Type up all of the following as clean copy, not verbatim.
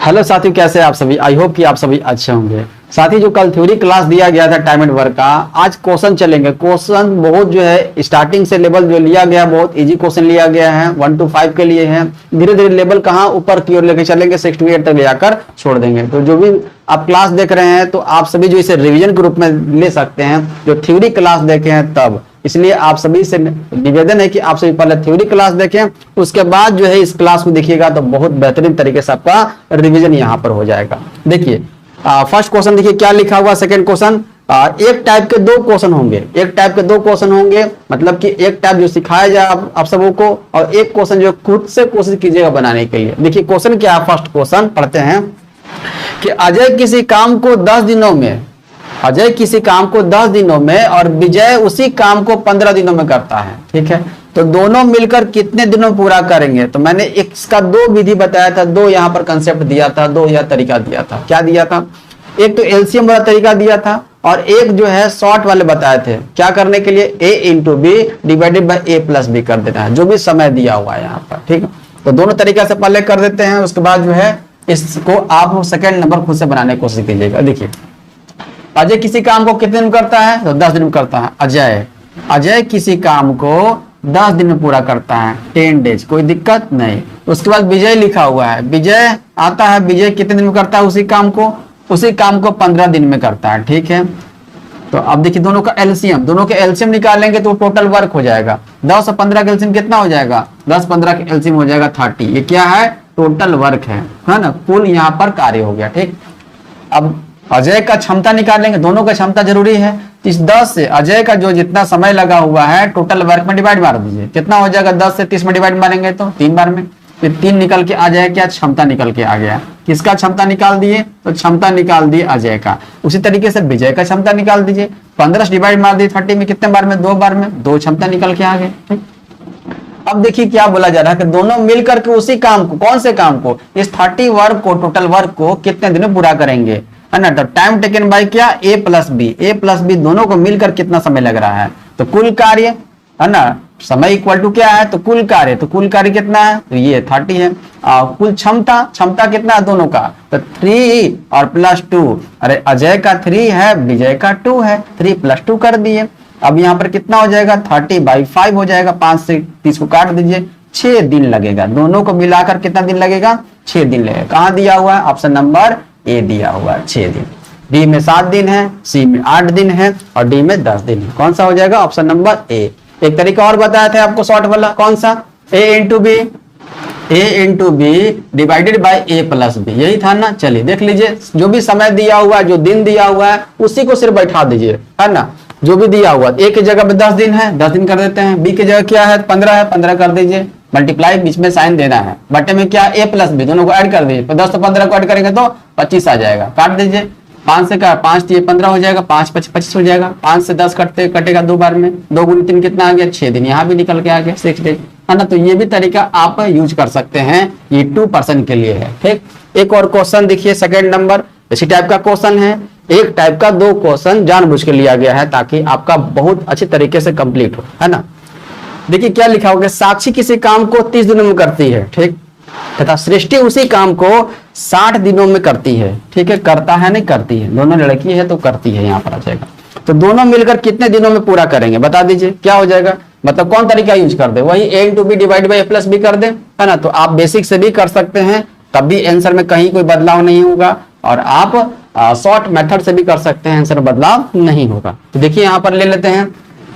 Hello साथियों, कैसे हैं आप सभी। आई होप कि आप सभी अच्छे होंगे। साथी जो कल थ्योरी क्लास दिया गया था टाइम एंड वर्क का, आज क्वेश्चन चलेंगे। क्वेश्चन बहुत जो है स्टार्टिंग से लेवल जो लिया गया बहुत इजी क्वेश्चन लिया गया है, 1 to 5 के लिए है। धीरे धीरे लेवल कहाँ ऊपर की ओर लेके चलेंगे, 6 to 8 तक ले आकर छोड़ देंगे। तो जो भी आप क्लास देख रहे हैं तो आप सभी जो इसे रिवीजन के रूप में ले सकते हैं, जो थ्योरी क्लास देखे हैं तब। इसलिए आप सभी से निवेदन है कि आप सभी पहले थ्योरी क्लास देखें, उसके बाद जो है इस क्लास को देखिएगा तो बहुत बेहतरीन तरीके से आपका रिवीजन यहाँ पर हो जाएगा। देखिए फर्स्ट क्वेश्चन देखिए क्या लिखा हुआ। सेकंड क्वेश्चन, एक टाइप के दो क्वेश्चन होंगे। एक टाइप के दो क्वेश्चन होंगे मतलब कि एक टाइप जो सिखाया जाए आप सबों को, और एक क्वेश्चन जो खुद से कोशिश कीजिएगा बनाने के लिए। देखिए क्वेश्चन क्या है। फर्स्ट क्वेश्चन पढ़ते हैं कि अजय किसी काम को 10 दिनों में, अजय किसी काम को 10 दिनों में और विजय उसी काम को 15 दिनों में करता है। ठीक है, तो दोनों मिलकर कितने दिनों में पूरा करेंगे। तो मैंने इसका दो विधि बताया था, दो यहाँ पर कंसेप्ट दिया था, दो यह तरीका दिया था। क्या दिया था? एक तो एलसीएम वाला तरीका दिया था और एक जो है शॉर्ट वाले बताए थे। क्या करने के लिए? a into B divided by a plus B कर देना है, जो भी समय दिया हुआ है यहाँ पर। ठीक है, तो दोनों तरीका से पहले कर देते हैं, उसके बाद जो है इसको आप सेकेंड नंबर खुद से बनाने की कोशिश कीजिएगा। देखिए अजय किसी काम को कितने दिन में करता है? तो 10 दिन में करता है। अजय किसी काम को 10 दिन में पूरा करता है, 10 डेज, कोई दिक्कत नहीं। उसके बाद विजय लिखा हुआ है, विजय आता है, विजय कितने दिन में करता है? उसी काम को 15 दिन में करता है। ठीक है, तो अब देखिए दोनों का एलसीएम, दोनों के एलसीएम निकालेंगे तो टोटल वर्क हो जाएगा। 10 और 15 का एलसीएम कितना हो जाएगा? 10 15 का एलसीएम हो जाएगा 30। ये क्या है? टोटल वर्क है ना, कुल यहाँ पर कार्य हो गया। ठीक, अब अजय का क्षमता निकालेंगे, दोनों का क्षमता जरूरी है। इस 10 से अजय का जो जितना समय लगा हुआ है टोटल वर्क में डिवाइड मार दीजिए, कितना हो जाएगा? 10 से 30 में डिवाइड मारेंगे तो 3 बार में, फिर 3 निकल के आ जाएगा। क्या? क्षमता निकल के आ गया। किसका क्षमता निकाल दिए? तो क्षमता निकाल दिए अजय का। उसी तरीके से विजय का क्षमता निकाल दीजिए। 15 से डिवाइड मार दिए 30 में, कितने बार में? 2 बार में, 2 क्षमता निकल के आ गए। ठीक, अब देखिए क्या बोला जा रहा है कि दोनों मिलकर के उसी काम को, कौन से काम को? इस 30 वर्क को, टोटल वर्क को कितने दिन में पूरा करेंगे, है ना। तो टाइम टेकन बाय क्या? a प्लस बी, दोनों को मिलकर कितना समय लग रहा है? तो कुल कार्य, है ना, समय इक्वल टू क्या है? तो कुल कार्य, तो कुल कार्य कितना है? तो ये 30 है। कुल क्षमता कितना है दोनों का? तो 3 और +2। अरे अजय का 3 है, विजय का 2 है, 3 + 2 कर दिए। अब यहाँ पर कितना हो जाएगा? 30/5 हो जाएगा। 5 से 30 को काट दीजिए, 6 दिन लगेगा। दोनों को मिलाकर कितना दिन लगेगा? 6 दिन लगेगा। कहाँ दिया हुआ है? ऑप्शन नंबर ए दिया हुआ है, 6 दिन। डी में 7 दिन है, सी में 8 दिन है और डी में 10 दिन है। कौन सा हो जाएगा? Option number A. एक तरीका और बताया था आपको शॉर्ट वाला, कौन सा? a into B divided by a plus B, यही था ना। चलिए देख लीजिए, जो भी समय दिया हुआ है, जो दिन दिया हुआ है, उसी को सिर्फ बैठा दीजिए, है ना। जो भी दिया हुआ ए की जगह पे 10 दिन है, 10 दिन कर देते हैं। बी की जगह क्या है? 15 है, 15 कर दीजिए। मल्टीप्लाई बीच में साइन देना है, बटे में क्या? a प्लस बी, दोनों को ऐड कर दीजिए। 10 तो 15 को ऐड करेंगे तो 25 आ जाएगा। काट दीजिए, 5 से का 5 ये 15 हो जाएगा, 5 25 हो जाएगा। 5 से 10 कटेगा 2 बार में, 2 गुनी 3 कितना आ गया? 6 दिन। यहाँ भी निकल के आ गया 6 डेज, है ना। तो ये भी तरीका आप यूज कर सकते हैं, ये 2% के लिए है। ठीक, एक और क्वेश्चन देखिए, सेकेंड नंबर। इसी टाइप का क्वेश्चन है, एक टाइप का 2 क्वेश्चन जानबूझ के लिया गया है ताकि आपका बहुत अच्छी तरीके से कंप्लीट हो, है ना। देखिए क्या लिखा होगा, साक्षी किसी काम को 30 दिनों में करती है, ठीक, तथा सृष्टि उसी काम को 60 दिनों में करती है। ठीक है, करता है नहीं करती है, दोनों लड़की है तो करती है, यहाँ पर आ जाएगा। तो दोनों मिलकर कितने दिनों में पूरा करेंगे बता दीजिए, क्या हो जाएगा? मतलब कौन तरीका यूज कर दे? वही a into B divide by a plus B कर दे, है ना। तो आप बेसिक से भी कर सकते हैं, तब भी आंसर में कहीं कोई बदलाव नहीं होगा। और आप शॉर्ट मेथड से भी कर सकते हैं, आंसर में बदलाव नहीं होगा। तो देखिए यहाँ पर ले लेते हैं,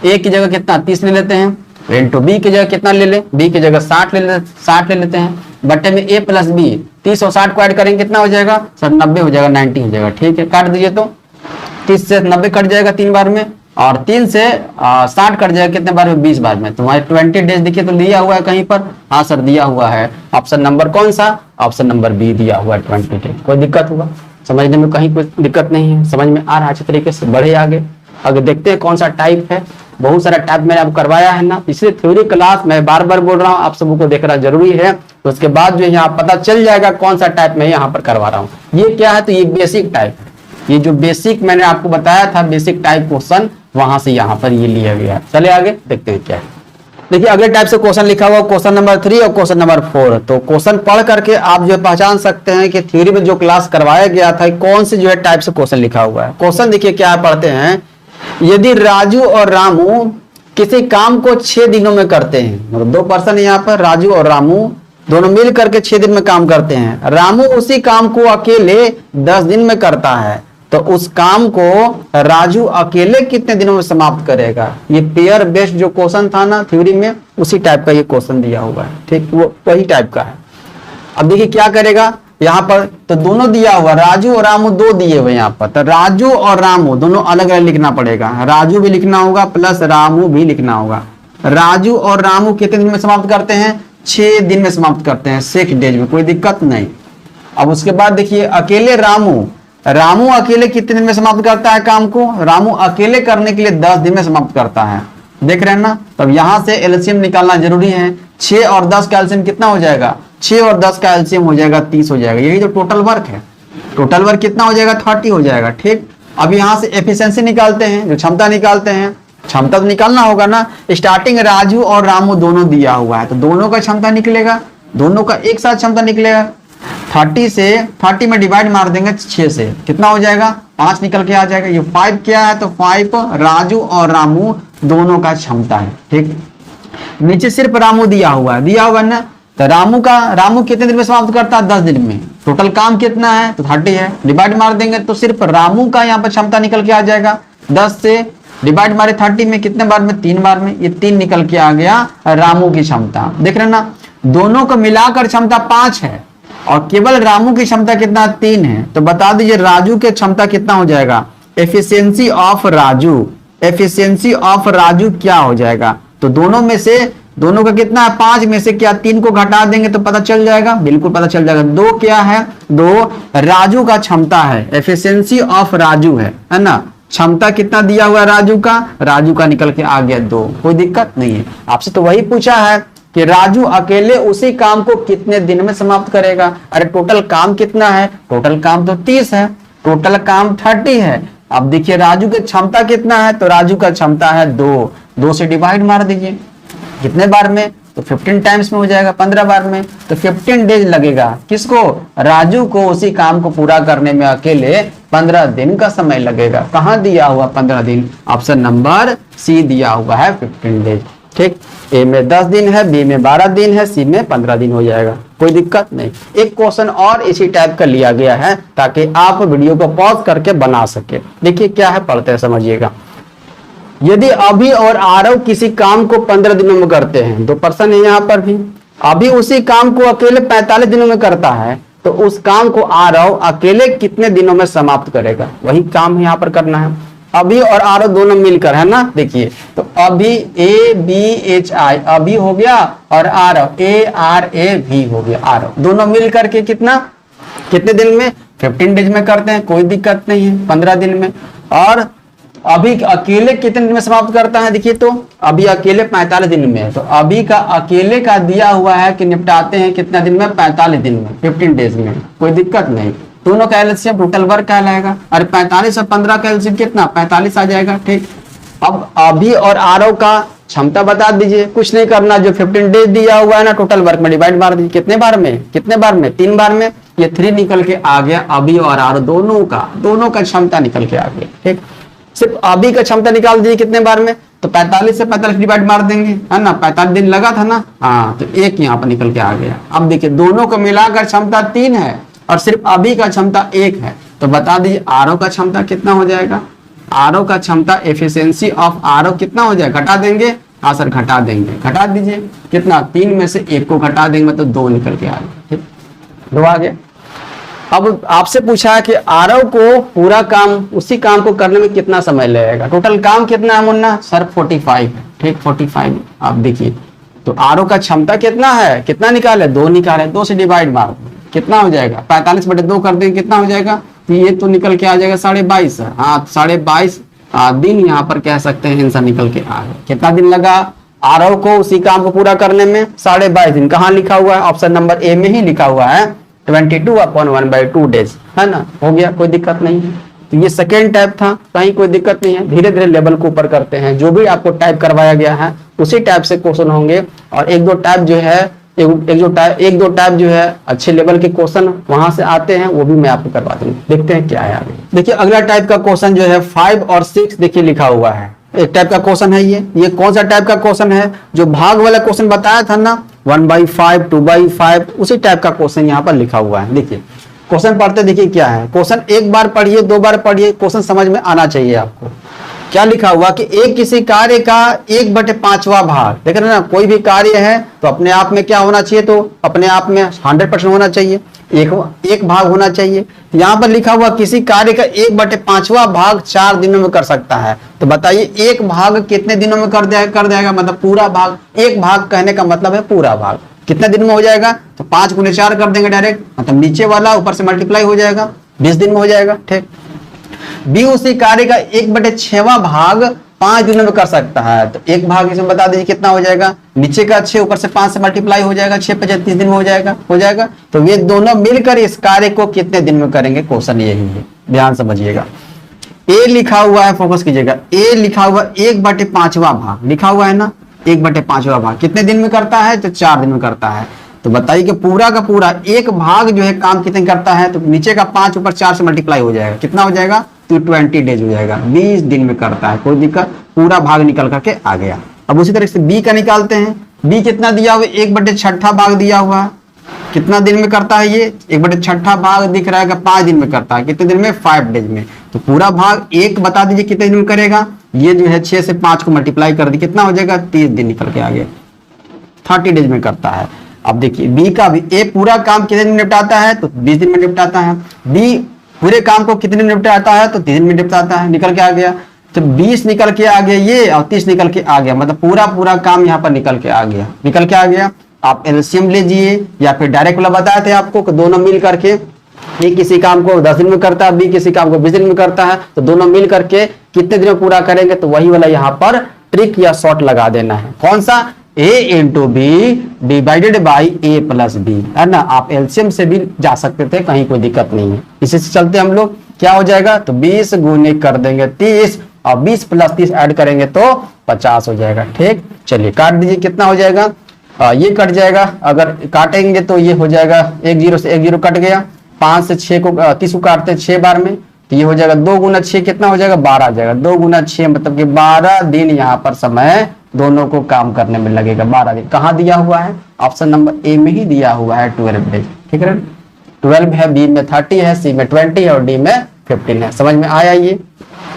a की जगह कितना? 30 ले लेते हैं। इंटू बी की जगह कितना ले ले? बी की जगह 60 ले लेते हैं। बटे में a प्लस बी, 30 और 60 को ऐड करेंगे कितना हो जाएगा? सर 90 हो जाएगा, 90 हो जाएगा। ठीक है, काट दीजिए तो 30 से 90 कट जाएगा 3 बार में, और 3 से 60 कट जाएगा कितने बार में? 20 बार में। तो हमारे 20 डेज देखिए तो दिया हुआ है कहीं पर। हाँ सर दिया हुआ है। ऑप्शन नंबर कौन सा? ऑप्शन नंबर बी दिया हुआ है, 20 डेज। कोई दिक्कत हुआ समझने में? कहीं कोई दिक्कत नहीं है, समझ में आ रहा है अच्छे तरीके से। बढ़े आगे, अगर देखते हैं कौन सा टाइप है। बहुत सारा टाइप मैंने आपको करवाया है ना, इसलिए थ्योरी क्लास मैं बार बार बोल रहा हूँ, आप सबको देखना जरूरी है। तो उसके बाद जो यहाँ पता चल जाएगा कौन सा टाइप मैं यहाँ पर करवा रहा हूँ। ये क्या है? तो ये बेसिक टाइप, ये जो बेसिक मैंने आपको बताया था, बेसिक टाइप क्वेश्चन, वहां से यहाँ पर ये लिया गया है। चले आगे देखते हैं क्या है। देखिए अगले टाइप से क्वेश्चन लिखा हुआ क्वेश्चन नंबर 3 और क्वेश्चन नंबर 4। तो क्वेश्चन पढ़ करके आप जो पहचान सकते हैं कि थ्योरी में जो क्लास करवाया गया था कौन से जो है टाइप से क्वेश्चन लिखा हुआ है। क्वेश्चन देखिए क्या पढ़ते हैं, यदि राजू और रामू किसी काम को 6 दिनों में करते हैं, मतलब 2 पर्सन यहाँ पर राजू और रामू दोनों मिल करके 6 दिन में काम करते हैं, रामू उसी काम को अकेले 10 दिन में करता है, तो उस काम को राजू अकेले कितने दिनों में समाप्त करेगा। ये पेयर बेस्ड जो क्वेश्चन था ना थ्योरी में, उसी टाइप का ये क्वेश्चन दिया हुआ है, ठीक, वो वही टाइप का है। अब देखिए क्या करेगा यहाँ पर, तो दोनों दिया हुआ राजू और रामू 2 दिए हुए यहाँ पर, तो राजू और रामू दोनों अलग अलग लिखना पड़ेगा, राजू भी लिखना होगा प्लस रामू भी लिखना होगा। राजू और रामू कितने दिन में समाप्त करते हैं, 6 दिन में समाप्त करते हैं, 6 डेज में, कोई दिक्कत नहीं। अब उसके बाद देखिए अकेले रामू, रामू अकेले कितने दिन में समाप्त करता है काम को, रामू अकेले करने के लिए 10 दिन में समाप्त करता है, देख रहे हैं ना। तब यहां से एलसीएम निकालना जरूरी है। 6 और 10 का एलसीएम कितना हो जाएगा, 6 और 10 का एलसीएम हो जाएगा 30 हो जाएगा। यही जो टोटल वर्क है, टोटल वर्क कितना हो जाएगा 30 हो जाएगा, ठीक। अब यहां से एफिशिएंसी निकालते हैं, जो क्षमता निकालते हैं, क्षमता तो निकालना होगा ना। स्टार्टिंग राजू और रामू दोनों दिया हुआ है, तो दोनों का क्षमता निकलेगा, दोनों का एक साथ क्षमता निकलेगा। 30 से 30 में डिवाइड मार देंगे 6 से, कितना हो जाएगा 5 निकल के आ जाएगा। ये 5 क्या है, तो 5 राजू और रामू दोनों का क्षमता है, ठीक। नीचे सिर्फ रामू दिया हुआ है ना, तो रामू कितने दिन में समाप्त करता है, 10 दिन में। टोटल काम कितना है, तो 30 है, डिवाइड मार देंगे तो सिर्फ रामू का यहाँ पर क्षमता निकल के आ जाएगा। 10 से डिवाइड मारे 30 में, कितने बार में, 3 बार में, ये 3 निकल के आ गया रामू की क्षमता, देख रहे ना। दोनों को मिलाकर क्षमता 5 है और केवल रामू की क्षमता कितना 3 है, तो बता दीजिए राजू की क्षमता कितना हो जाएगा। Efficiency of Raju, efficiency of Raju क्या हो जाएगा, तो दोनों में से, दोनों का कितना है 5 में से क्या 3 को घटा देंगे तो पता चल जाएगा, बिल्कुल पता चल जाएगा। 2 क्या है, 2 राजू का क्षमता है, एफिशिएंसी ऑफ राजू है ना। क्षमता कितना दिया हुआ है राजू का निकल के आ गया 2, कोई दिक्कत नहीं है। आपसे तो वही पूछा है कि राजू अकेले उसी काम को कितने दिन में समाप्त करेगा। अरे टोटल काम कितना है, टोटल काम तो 30 है, टोटल काम 30 है। अब देखिए राजू की क्षमता कितना है, तो राजू का क्षमता है 2 से डिवाइड मार दीजिए, कितने बार में, तो 15 टाइम्स में हो जाएगा, 15 बार में, तो 15 डेज लगेगा। किसको, राजू को उसी काम को पूरा करने में अकेले 15 दिन का समय लगेगा। कहाँ दिया हुआ 15 दिन, ऑप्शन नंबर सी दिया हुआ है 15 डेज, ठीक। ए में 10 दिन है, बी में 12 दिन है, सी में 15 दिन हो जाएगा, कोई दिक्कत नहीं। एक क्वेश्चन और इसी टाइप का लिया गया है ताकि आप वीडियो को पॉज करके बना सके। देखिए क्या है, पढ़ते हैं, समझिएगा। यदि अभी और आरव किसी काम को 15 दिनों में करते हैं, 2 पर्सन है यहाँ पर भी, अभी उसी काम को अकेले 45 दिनों में करता है, तो उस काम को आरव अकेले कितने दिनों में समाप्त करेगा। वही काम यहाँ पर करना है, अभी और आरव दोनों मिलकर, है ना। देखिए तो अभी ABHI अभी हो गया और आरव ARAV हो गया, आरव दोनों मिलकर के कितने दिन में, 15 डेज में करते हैं, कोई दिक्कत नहीं है, 15 दिन में। और अभी अकेले कितने दिन में समाप्त करता है, देखिए तो अभी अकेले 45 दिन में है, तो अभी का अकेले का दिया हुआ है कि निपटाते हैं कितना दिन में, 45 दिन में, 15 डेज में, कोई दिक्कत नहीं। दोनों का एलसीएम टोटल वर्क कहलाएगा। अरे 45 और 15 का एलसीएम कितना, 45 आ जाएगा, ठीक। अब अभी और आरव का क्षमता बता दीजिए, कुछ नहीं करना, जो 15 डेज दिया हुआ है ना टोटल वर्क में डिवाइड मार दीजिए, कितने बार में, 3 बार में, ये 3 निकल के आ गया। अभी और आरव दोनों का क्षमता निकल के आ गया, ठीक। सिर्फ अभी का क्षमता निकाल दीजिए कितने बार में, तो 45 से 45 डिवाइड मार देंगे, है ना, 45 दिन लगा था ना, हाँ, तो 1 यहाँ पर निकल के आ गया। अब देखिए दोनों को मिलाकर क्षमता 3 है और सिर्फ अभी का क्षमता 1 है, तो बता दीजिए आरव का क्षमता कितना हो जाएगा। आरव का क्षमता, एफिशिएंसी ऑफ आरव कितना हो जाएगा, घटा देंगे, हाँ सर घटा देंगे, घटा दीजिए कितना, 3 में से 1 को घटा देंगे तो 2 निकल के आ गया, ठीक, 2 आ गया। अब आपसे पूछा है कि आरव को पूरा काम, उसी काम को करने में कितना समय लगेगा। टोटल काम कितना है मुन्ना, सर 45 है, ठीक, 45। आप देखिए तो आरव का क्षमता कितना है, कितना निकाले, 2 निकाले, 2 से डिवाइड मार कितना हो जाएगा, 45/2 कर देंगे, कितना हो जाएगा, तो ये तो निकल के आ जाएगा 22.5, हाँ 22.5 दिन यहाँ पर कह सकते हैं आंसर निकल के आ गया। कितना दिन लगा आरव को उसी काम को पूरा करने में, 22.5 दिन। कहाँ लिखा हुआ है, ऑप्शन नंबर ए में ही लिखा हुआ है, 22/1/2 डेज, है ना, हो गया, कोई दिक्कत नहीं है। तो ये सेकेंड टाइप था, कहीं कोई दिक्कत नहीं है। धीरे धीरे लेवल को ऊपर करते हैं, जो भी आपको टाइप करवाया गया है उसी टाइप से क्वेश्चन होंगे। और एक दो टाइप जो है एक दो टाइप जो है अच्छे लेवल के क्वेश्चन वहां से आते हैं, वो भी मैं आपको करवा दूंगा। देखते हैं क्या है आगे। देखिए अगला टाइप का क्वेश्चन जो है 5 और 6 देखिए लिखा हुआ है। एक टाइप का क्वेश्चन है ये कौन सा टाइप का क्वेश्चन है? जो भाग वाला क्वेश्चन बताया था ना 1/5 2/5, उसी टाइप का क्वेश्चन यहाँ पर लिखा हुआ है। देखिए क्वेश्चन पढ़ते देखिए क्या है। क्वेश्चन एक बार पढ़िए, दो बार पढ़िए, क्वेश्चन समझ में आना चाहिए आपको। क्या लिखा हुआ कि एक किसी कार्य का 1/5वां भाग, देख रहे हैं ना, कोई भी कार्य है तो अपने आप में क्या होना चाहिए, तो अपने आप में 100% होना चाहिए, एक भाग होना चाहिए। यहाँ पर लिखा हुआ किसी कार्य का 1/5वां भाग 4 दिनों में कर सकता है। तो बताइए एक भाग कितने दिनों में कर देगा, मतलब पूरा भाग। एक भाग कहने का मतलब है पूरा भाग कितने दिन में हो जाएगा, तो 5 × 4 कर देंगे डायरेक्ट, मतलब नीचे वाला ऊपर से मल्टीप्लाई हो जाएगा, 20 दिन में हो जाएगा। ठीक। बी उसी कार्य का 1/6वां भाग 5 दिनों में कर सकता है। तो एक भाग इसमें बता दीजिए कितना हो जाएगा, नीचे का 6 ऊपर से 5 से मल्टीप्लाई हो जाएगा, 6 × 5 30 दिन में हो जाएगा। तो ये दोनों मिलकर इस कार्य को कितने दिन में करेंगे, क्वेश्चन यही है, ध्यान समझिएगा। ए लिखा हुआ है, फोकस कीजिएगा, ए लिखा हुआ 1/5वां भाग लिखा हुआ है ना, 1/5वां भाग कितने दिन में करता है, तो 4 दिन में करता है। तो बताइए कि पूरा का पूरा एक भाग जो है काम कितने करता है, तो नीचे का 5 ऊपर 4 से मल्टीप्लाई हो जाएगा, कितना हो जाएगा, तो 20 डेज हो जाएगा, 20 दिन में करता है। कोई दिक्कत, पूरा भाग निकल करके आ गया। अब उसी तरह से बी का निकालते हैं। बी कितना दिया हुआ, 1/6 भाग दिया हुआ है, कितना दिन में करता है ये, 1/6 भाग दिख रहा है कि 5 दिन में करता है, कितने दिन में, 5 डेज में। तो पूरा भाग एक बता दीजिए कितने दिन में करेगा, ये जो है 6 से 5 को मल्टीप्लाई कर दी, कितना हो जाएगा, 30 दिन निकल के आ गया, 30 डेज में करता है। अब देखिए बी का भी, ए पूरा काम कितने दिन में निपटाता है, तो 20 दिन में निपटाता है। बी पूरे काम को कितने दिन में निपटाता है, तो 30 दिन में निपटाता है, निकल के आ गया। तो 20 निकल के आ गया ये, और 30 निकल के आ गया, मतलब पूरा काम यहाँ पर निकल के आ गया। आप एलसीएम लीजिए या फिर डायरेक्ट वाला बताए थे आपको कि दोनों मिल करके, ए किसी काम को 10 दिन में करता है, बी किसी काम को 20 दिन में करता है, तो दोनों मिल करके कितने दिन में पूरा करेंगे, तो वही वाला यहाँ पर ट्रिक या शॉर्ट लगा देना है। कौन सा, a × b divided by a + b, है ना। आप एलसीएम से भी जा सकते थे, कहीं कोई दिक्कत नहीं है। इसी से चलते हम लोग, क्या हो जाएगा, तो 20 गुने कर देंगे 30, और 20 + 30 ऐड करेंगे तो 50 हो जाएगा। ठीक, चलिए काट दीजिए, कितना हो जाएगा, ये कट जाएगा, अगर काटेंगे तो ये हो जाएगा 1 0 से 1 0 कट गया, 5 से 6 को 30 को काटते हैं 6 बार में, तो ये हो जाएगा 2 × 6 कितना हो जाएगा, 12 आ जाएगा। 2 × 6 मतलब कि 12 दिन यहाँ पर समय दोनों को काम करने में लगेगा, 12 दिन। कहाँ दिया हुआ है, ऑप्शन नंबर ए में ही दिया हुआ है, 12 डेज। ठीक है, 12 है, बी में 30 है, सी में 20 है, और डी में 15 है। समझ में आया ये।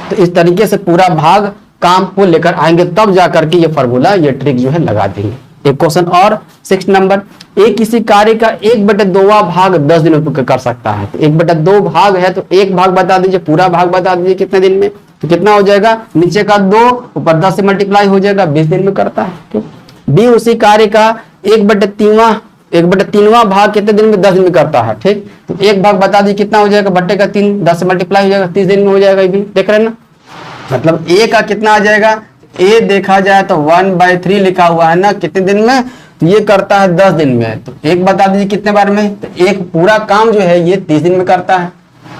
तो इस तरीके से पूरा भाग काम को लेकर आएंगे, तब जाकर के ये फॉर्मूला, ये ट्रिक जो है लगा देंगे। एक क्वेश्चन और 6 नंबर, एक किसी कार्य का 1/2वां भाग 10 दिनों में कर सकता है। तो 1/2 भाग है, तो एक भाग बता दीजिए, पूरा भाग बता दीजिए कितने दिन में, तो कितना हो जाएगा, नीचे का 2 ऊपर 10 से मल्टीप्लाई हो जाएगा, 20 दिन में करता है। ठीक। बी उसी कार्य का 1/3वां भाग कितने दिन में, 10 दिन में करता है। ठीक, तो एक भाग बता दीजिए कितना हो जाएगा, बट्टे का 3 10 से मल्टीप्लाई हो जाएगा, 30 दिन में हो जाएगा। ये भी देख रहे हैं ना, मतलब ए का कितना आ जाएगा, ए देखा जाए तो 1/3 लिखा हुआ है ना, कितने दिन में, तो ये करता है 10 दिन में। तो एक बता दीजिए कितने बार में, तो एक पूरा काम जो है ये 30 दिन में करता है।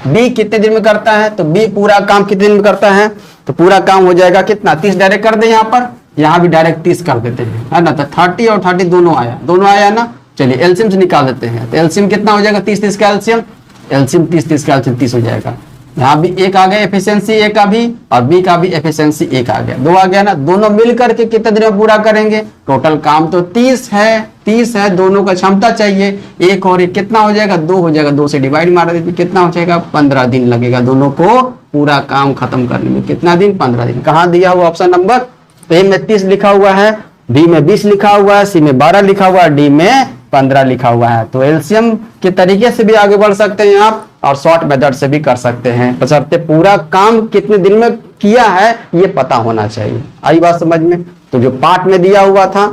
बी कितने दिन में करता है, तो बी पूरा काम कितने दिन में करता है, तो पूरा काम हो जाएगा कितना, 30 डायरेक्ट कर दे, यहाँ पर यहाँ भी डायरेक्ट 30 कर देते हैं, है ना। तो 30 और 30 दोनों आया ना। चलिए एलसीएम से निकाल देते हैं, तो एलसीएम कितना हो जाएगा, 30 का एलसीएम 30 का एलसीएम 30 हो जाएगा। यहाँ भी एक आ गया एफिशिएंसी ए का भी, और बी का भी एफिशिएंसी एक आ गया, 2 आ गया ना। दोनों मिलकर के कितने दिन में पूरा करेंगे, टोटल काम तो 30 है, दोनों का क्षमता चाहिए, एक और एक कितना हो जाएगा, 2 हो जाएगा, 2 से डिवाइड मार दीजिए, कितना हो जाएगा, 15 दिन लगेगा दोनों को पूरा काम खत्म करने में। कितना दिन, 15 दिन। कहाँ दिया हुआ, ऑप्शन नंबर ए में 30 लिखा हुआ है, बी में 20 लिखा हुआ है, सी में 12 लिखा हुआ है, डी में 15 लिखा हुआ है। तो एलसीएम के तरीके से भी आगे बढ़ सकते हैं आप, और शॉर्ट मेथड से भी कर सकते हैं, बशर्ते पूरा काम कितने दिन में किया है ये पता होना चाहिए। आई बात समझ में। तो जो पार्ट में दिया हुआ था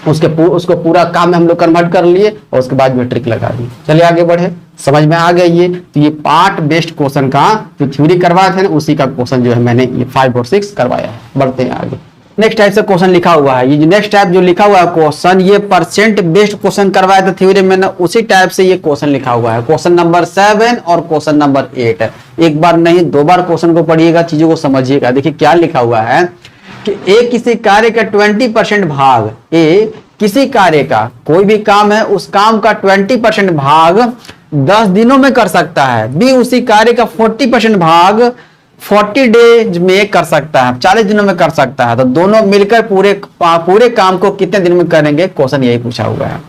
उसको पूरा काम में हम लोग कन्वर्ट कर लिए, और उसके बाद में ट्रिक लगा दी। चलिए आगे बढ़े, समझ में आ गया ये। तो ये पार्ट बेस्ड क्वेश्चन का जो थ्योरी करवाए थे ना, उसी का क्वेश्चन जो है मैंने ये 5 और 6 करवाया है। बढ़ते हैं आगे। नेक्स्ट टाइप से क्वेश्चन लिखा हुआ है, ये जो नेक्स्ट टाइप जो लिखा हुआ है क्वेश्चन, ये परसेंट बेस्ड क्वेश्चन करवाया था थ्योरी में ना, उसी टाइप से ये क्वेश्चन लिखा हुआ है। क्वेश्चन नंबर 7 और क्वेश्चन नंबर 8 है। एक बार नहीं 2 बार क्वेश्चन को पढ़िएगा, चीजों को समझिएगा। देखिए क्या लिखा हुआ है, कि ए किसी कार्य का 20% भाग, ए किसी कार्य का, कोई भी काम है उस काम का 20% भाग 10 दिनों में कर सकता है, बी उसी कार्य का 40% भाग 40 डेज में कर सकता है, 40 दिनों में कर सकता है। तो दोनों मिलकर पूरे काम को कितने दिन में करेंगे, क्वेश्चन यही पूछा हुआ है।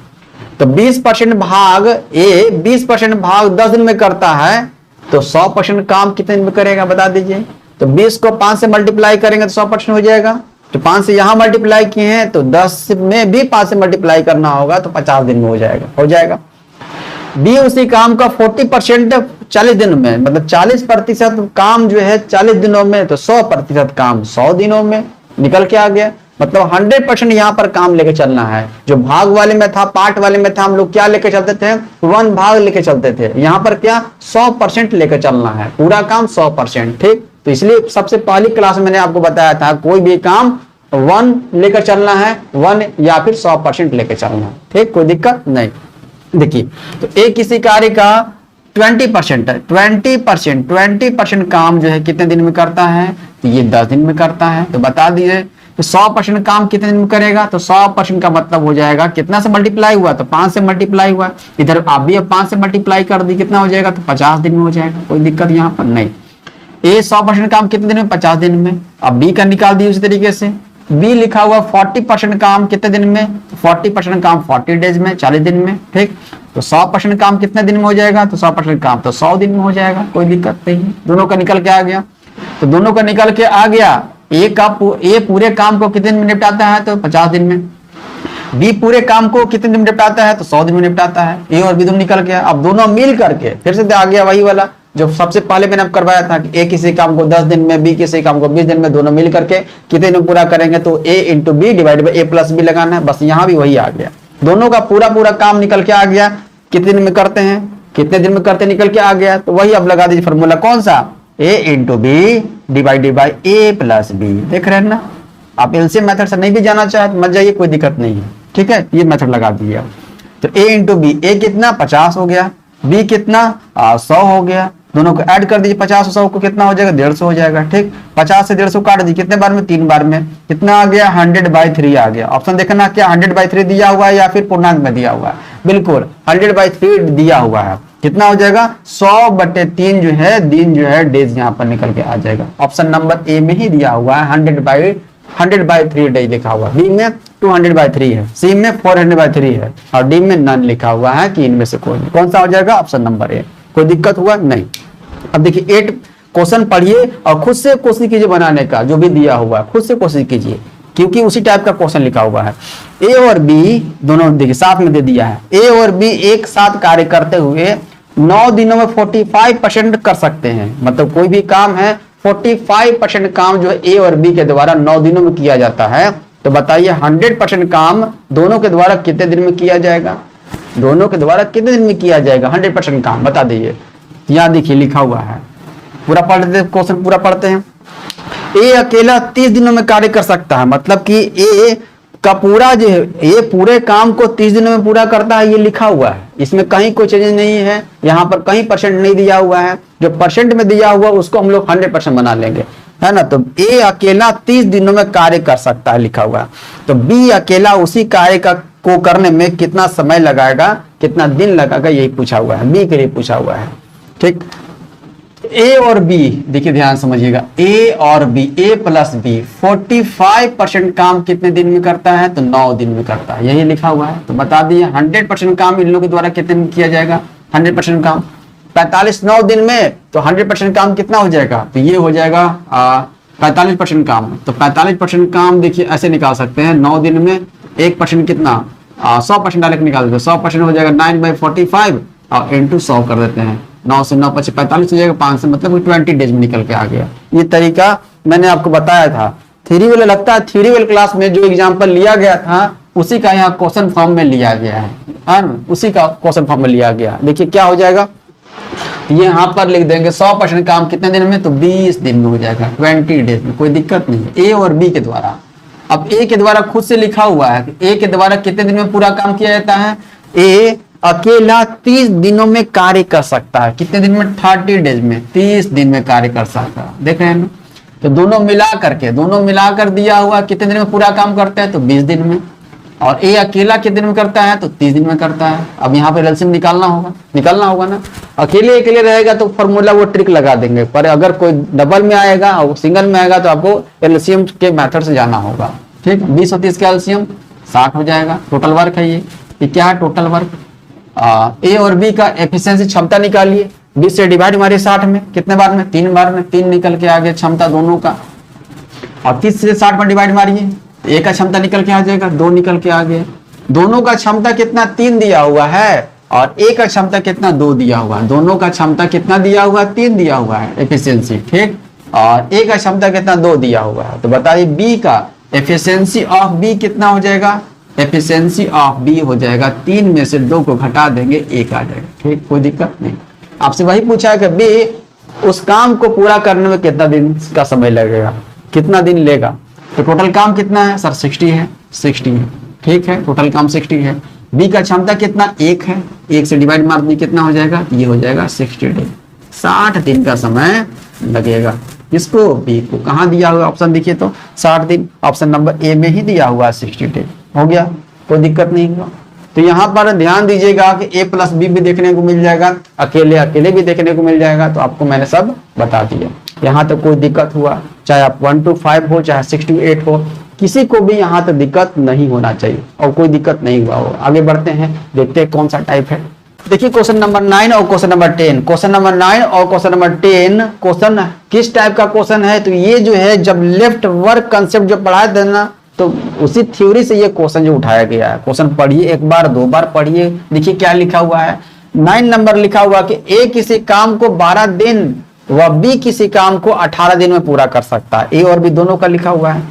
तो 20% भाग ए 20% भाग 10 दिन में करता है, तो 100% काम कितने दिन में करेगा बता दीजिए। तो 20 को 5 से मल्टीप्लाई करेंगे तो 100% हो जाएगा। तो 5 से यहां मल्टीप्लाई किए हैं तो 10 में भी 5 से मल्टीप्लाई करना होगा, तो 50 दिन में हो जाएगा। बी उसी काम का 40% 40 दिन में, मतलब 40% काम जो है 40 दिनों में, तो 100% काम 100 दिनों में निकल के आ गया। मतलब 100% यहाँ पर काम लेके चलना है। जो भाग वाले में था, पार्ट वाले में था, हम लोग क्या लेके चलते थे, 1 भाग लेके चलते थे। यहाँ पर क्या 100% लेके चलना है, पूरा काम 100%। ठीक, तो इसलिए सबसे पहली क्लास में मैंने आपको बताया था कोई भी काम 1 लेकर चलना है, 1 या फिर 100% लेकर चलना है। ठीक, कोई दिक्कत नहीं। देखिए, तो एक किसी कार्य का 20% है, 20% काम जो है कितने दिन में करता है, तो ये 10 दिन में करता है। तो बता दीजिए तो 100% काम कितने दिन में करेगा, तो 100% का मतलब हो जाएगा कितना से मल्टीप्लाई हुआ, तो 5 से मल्टीप्लाई हुआ। इधर आप भी अब 5 से मल्टीप्लाई कर दी, कितना हो जाएगा, तो 50 दिन में हो जाएगा। कोई दिक्कत यहाँ पर नहीं। ए 100% काम कितने दिन में, 50 दिन में। अब बी का निकाल दिए उसी तरीके से। बी लिखा हुआ 40% काम कितने दिन में, 40% काम 40 डेज में, 40 दिन में। ठीक, तो 100% काम कितने दिन में हो जाएगा, तो 100% काम तो 100 दिन में हो जाएगा। कोई दिक्कत नहीं है, दोनों का निकल के आ गया। तो दोनों का निकल के आ गया। ए पूरे काम को कितने दिन में निपटाता है, तो 50 दिन में। बी पूरे काम को कितने दिन में निपटाता है, तो 100 दिन में निपटाता है। ए और बी दोनों निकल गया। अब दोनों मिल करके फिर से आ गया वही वाला जो सबसे पहले मैंने करवाया था कि ए किसी काम को 10 दिन में, बी किसी काम को 20 दिन में, दोनों मिल करके कितने दिन पूरा करेंगे, तो A into B divide by A plus B लगाना है। बस यहाँ भी वही आ गया, दोनों का पूरा काम निकल के आ गया। कितने दिन में करते हैं, कितने दिन में करते निकल के आ गया। तो वही अब लगा दीजिए फॉर्मूला, कौन सा, A into B divided by A plus B. देख रहे हैं ना, आप एलसीएम मेथड से नहीं भी जाना चाहे तो मत जाइए, कोई दिक्कत नहीं है। ठीक है, ये मेथड लगा दिया। तो ए इंटू बी, ए कितना 50 हो गया, बी कितना 100 हो गया। दोनों को ऐड कर दीजिए, 50 और 100 को कितना हो जाएगा, 150 हो जाएगा। ठीक, 50 से 150 काट दीजिए, कितने बार में, 3 बार में। कितना आ गया, 100/3 आ गया। ऑप्शन देखना क्या 100/3 दिया हुआ है या फिर पूर्णांक में दिया हुआ है, बिल्कुल 100/3 दिया हुआ है। कितना हो जाएगा, 100/3 जो है दिन जो है डेज यहाँ पर निकल के आ जाएगा। ऑप्शन नंबर ए में ही दिया हुआ है 100/3 डेज लिखा हुआ है। बी में 200/3 है, सी में 400/3 है और डी में नन लिखा हुआ है कि इनमें से कोई नहीं। कौन सा हो जाएगा, ऑप्शन नंबर ए। कोई दिक्कत हुआ नहीं। अब देखिए 8 क्वेश्चन पढ़िए और खुद से कोशिश कीजिए बनाने का, जो भी दिया हुआ है खुद से कोशिश कीजिए, क्योंकि उसी टाइप का क्वेश्चन लिखा हुआ है। ए और बी दोनों देखिए साथ में दे दिया है। ए और बी एक साथ कार्य करते हुए 9 दिनों में 45% कर सकते हैं। मतलब कोई भी काम है 45% काम जो है ए और बी के द्वारा 9 दिनों में किया जाता है। तो बताइए 100% काम दोनों के द्वारा कितने दिन में किया जाएगा, दोनों के द्वारा कितने दिन में किया जाएगा 100% काम, बता दीजिए। यहाँ देखिए लिखा हुआ है, पूरा पढ़ लेते हैं, क्वेश्चन पूरा पढ़ते हैं। ए अकेला 30 दिनों में कार्य कर सकता है, मतलब कि ए का पूरा जो है, ये पूरे काम को 30 दिनों में पूरा करता है, ये लिखा हुआ है। इसमें कहीं कोई चेंज नहीं है, यहाँ पर कहीं परसेंट नहीं दिया हुआ है। जो परसेंट में दिया हुआ उसको हम लोग 100% बना लेंगे, है ना। तो ए अकेला 30 दिनों में कार्य कर सकता है लिखा हुआ है। तो बी अकेला उसी कार्य को करने में कितना समय लगाएगा, कितना दिन लगाएगा, यही पूछा हुआ है, बी के लिए पूछा हुआ है। ठीक, ए और बी देखिए ध्यान समझिएगा, ए और बी, ए प्लस बी 45% काम कितने दिन में करता है, तो 9 दिन में करता है, यही लिखा हुआ है। तो बता दिए 100% काम इन लोगों के द्वारा कितने में किया जाएगा, 100% काम 45 9 दिन में, तो 100% काम कितना हो जाएगा, तो ये हो जाएगा 45% काम। तो 45% काम देखिए ऐसे निकाल सकते हैं, 9 दिन में 1% कितना 100% डायरेक्ट निकाल देते, 100% हो जाएगा 9/45 और इंटू 100 कर देते हैं। 9 से 9 = 45 हो जाएगा, 5 से मतलब 20 डेज में निकल के आ गया। ये तरीका मैंने आपको बताया था। थ्योरी वाला लगता है, थ्योरी वाले क्लास में जो एग्जांपल लिया गया था उसी का यहाँ क्वेश्चन फॉर्म में लिया गया है, उसी का क्वेश्चन फॉर्म में लिया गया। देखिए क्या हो जाएगा, यहाँ पर लिख देंगे 100% काम कितने दिन में, तो 20 दिन में हो जाएगा, 20 डेज में। कोई दिक्कत नहीं है, ए और बी के द्वारा। अब ए के द्वारा खुद से लिखा हुआ है, ए के द्वारा कितने दिन में पूरा काम किया जाता है, ए अकेला 30 दिनों में कार्य कर सकता है। कितने दिन में, 30 डेज में, 30 दिन में कार्य कर सकता है। देख रहे हैं ना, तो दोनों मिला कर दिया हुआ कितने दिन में पूरा काम करता है, तो 20 दिन में। और ए अकेला कितने दिन में करता है, तो 30 दिन में करता है। अब यहाँ पे एलसीएम निकालना होगा ना। अकेले रहेगा तो फॉर्मूला वो ट्रिक लगा देंगे, पर अगर कोई डबल में आएगा और सिंगल में आएगा तो आपको एलसीएम के मेथड से जाना होगा। ठीक, 20 और 30 का एलसीएम 60 हो जाएगा। टोटल वर्क है ये क्या है टोटल वर्क। ए और बी का एफिशिएंसी क्षमता निकालिए, 20 से डिवाइड मारिए 60 में, कितने बार में, 3 बार में, 3 निकल के आ गया क्षमता दोनों का। और 30 से 60 में डिवाइड मारिए, ए का क्षमता निकल के आ जाएगा, 2 निकल के आ गया। दोनों का क्षमता कितना, 3 दिया हुआ है, और ए का क्षमता कितना, 2 दिया हुआ है। दोनों का क्षमता कितना दिया हुआ है, 3 दिया हुआ है एफिशिएंसी। ठीक, और ए का क्षमता कितना, 2 दिया हुआ है। तो बताइए बी का एफिशिएंसी ऑफ बी कितना हो जाएगा, एफिशिएंसी ऑफ बी हो जाएगा 3 में से 2 को घटा देंगे, 1 आ जाएगा। ठीक, कोई दिक्कत नहीं। आपसे वही पूछा है कि बी उस काम को पूरा करने में कितना दिन का समय लगेगा, कितना दिन लेगा। तो टोटल काम कितना है सर, 60 है। ठीक है, टोटल काम 60 है। बी का क्षमता कितना, 1 है। 1 से डिवाइड मार दी, कितना हो जाएगा, ये हो जाएगा 60 डे, 60 दिन का समय लगेगा। इसको बी को कहाँ दिया हुआ ऑप्शन देखिए तो 60 दिन, ऑप्शन नंबर ए में ही दिया हुआ 60 डे। हो गया, कोई दिक्कत नहीं होगा। तो यहाँ पर ध्यान दीजिएगा कि ए प्लस बी भी देखने को मिल जाएगा, अकेले भी देखने को मिल जाएगा। तो आपको मैंने सब बता दिया। यहाँ तो कोई दिक्कत हुआ, चाहे आप 1 to 5 हो, चाहे 6 to 8 हो, किसी को भी यहाँ तो दिक्कत नहीं होना चाहिए, और कोई दिक्कत नहीं हुआ हो। आगे बढ़ते हैं, देखते हैं कौन सा टाइप है। देखिए क्वेश्चन नंबर 9 और क्वेश्चन नंबर 10। क्वेश्चन नंबर 9 और क्वेश्चन नंबर 10 क्वेश्चन किस टाइप का क्वेश्चन है, तो ये जो है जब लेफ्ट वर्क कंसेप्ट जो पढ़ाया था ना, तो उसी थ्योरी से ये क्वेश्चन जो उठाया गया है। क्वेश्चन पढ़िए, 1 बार 2 बार पढ़िए। देखिए क्या लिखा हुआ है, 9 नंबर लिखा हुआ कि ए किसी काम को 12 दिन व बी किसी काम को 18 दिन में पूरा कर सकता है। ए और बी दोनों का लिखा हुआ है।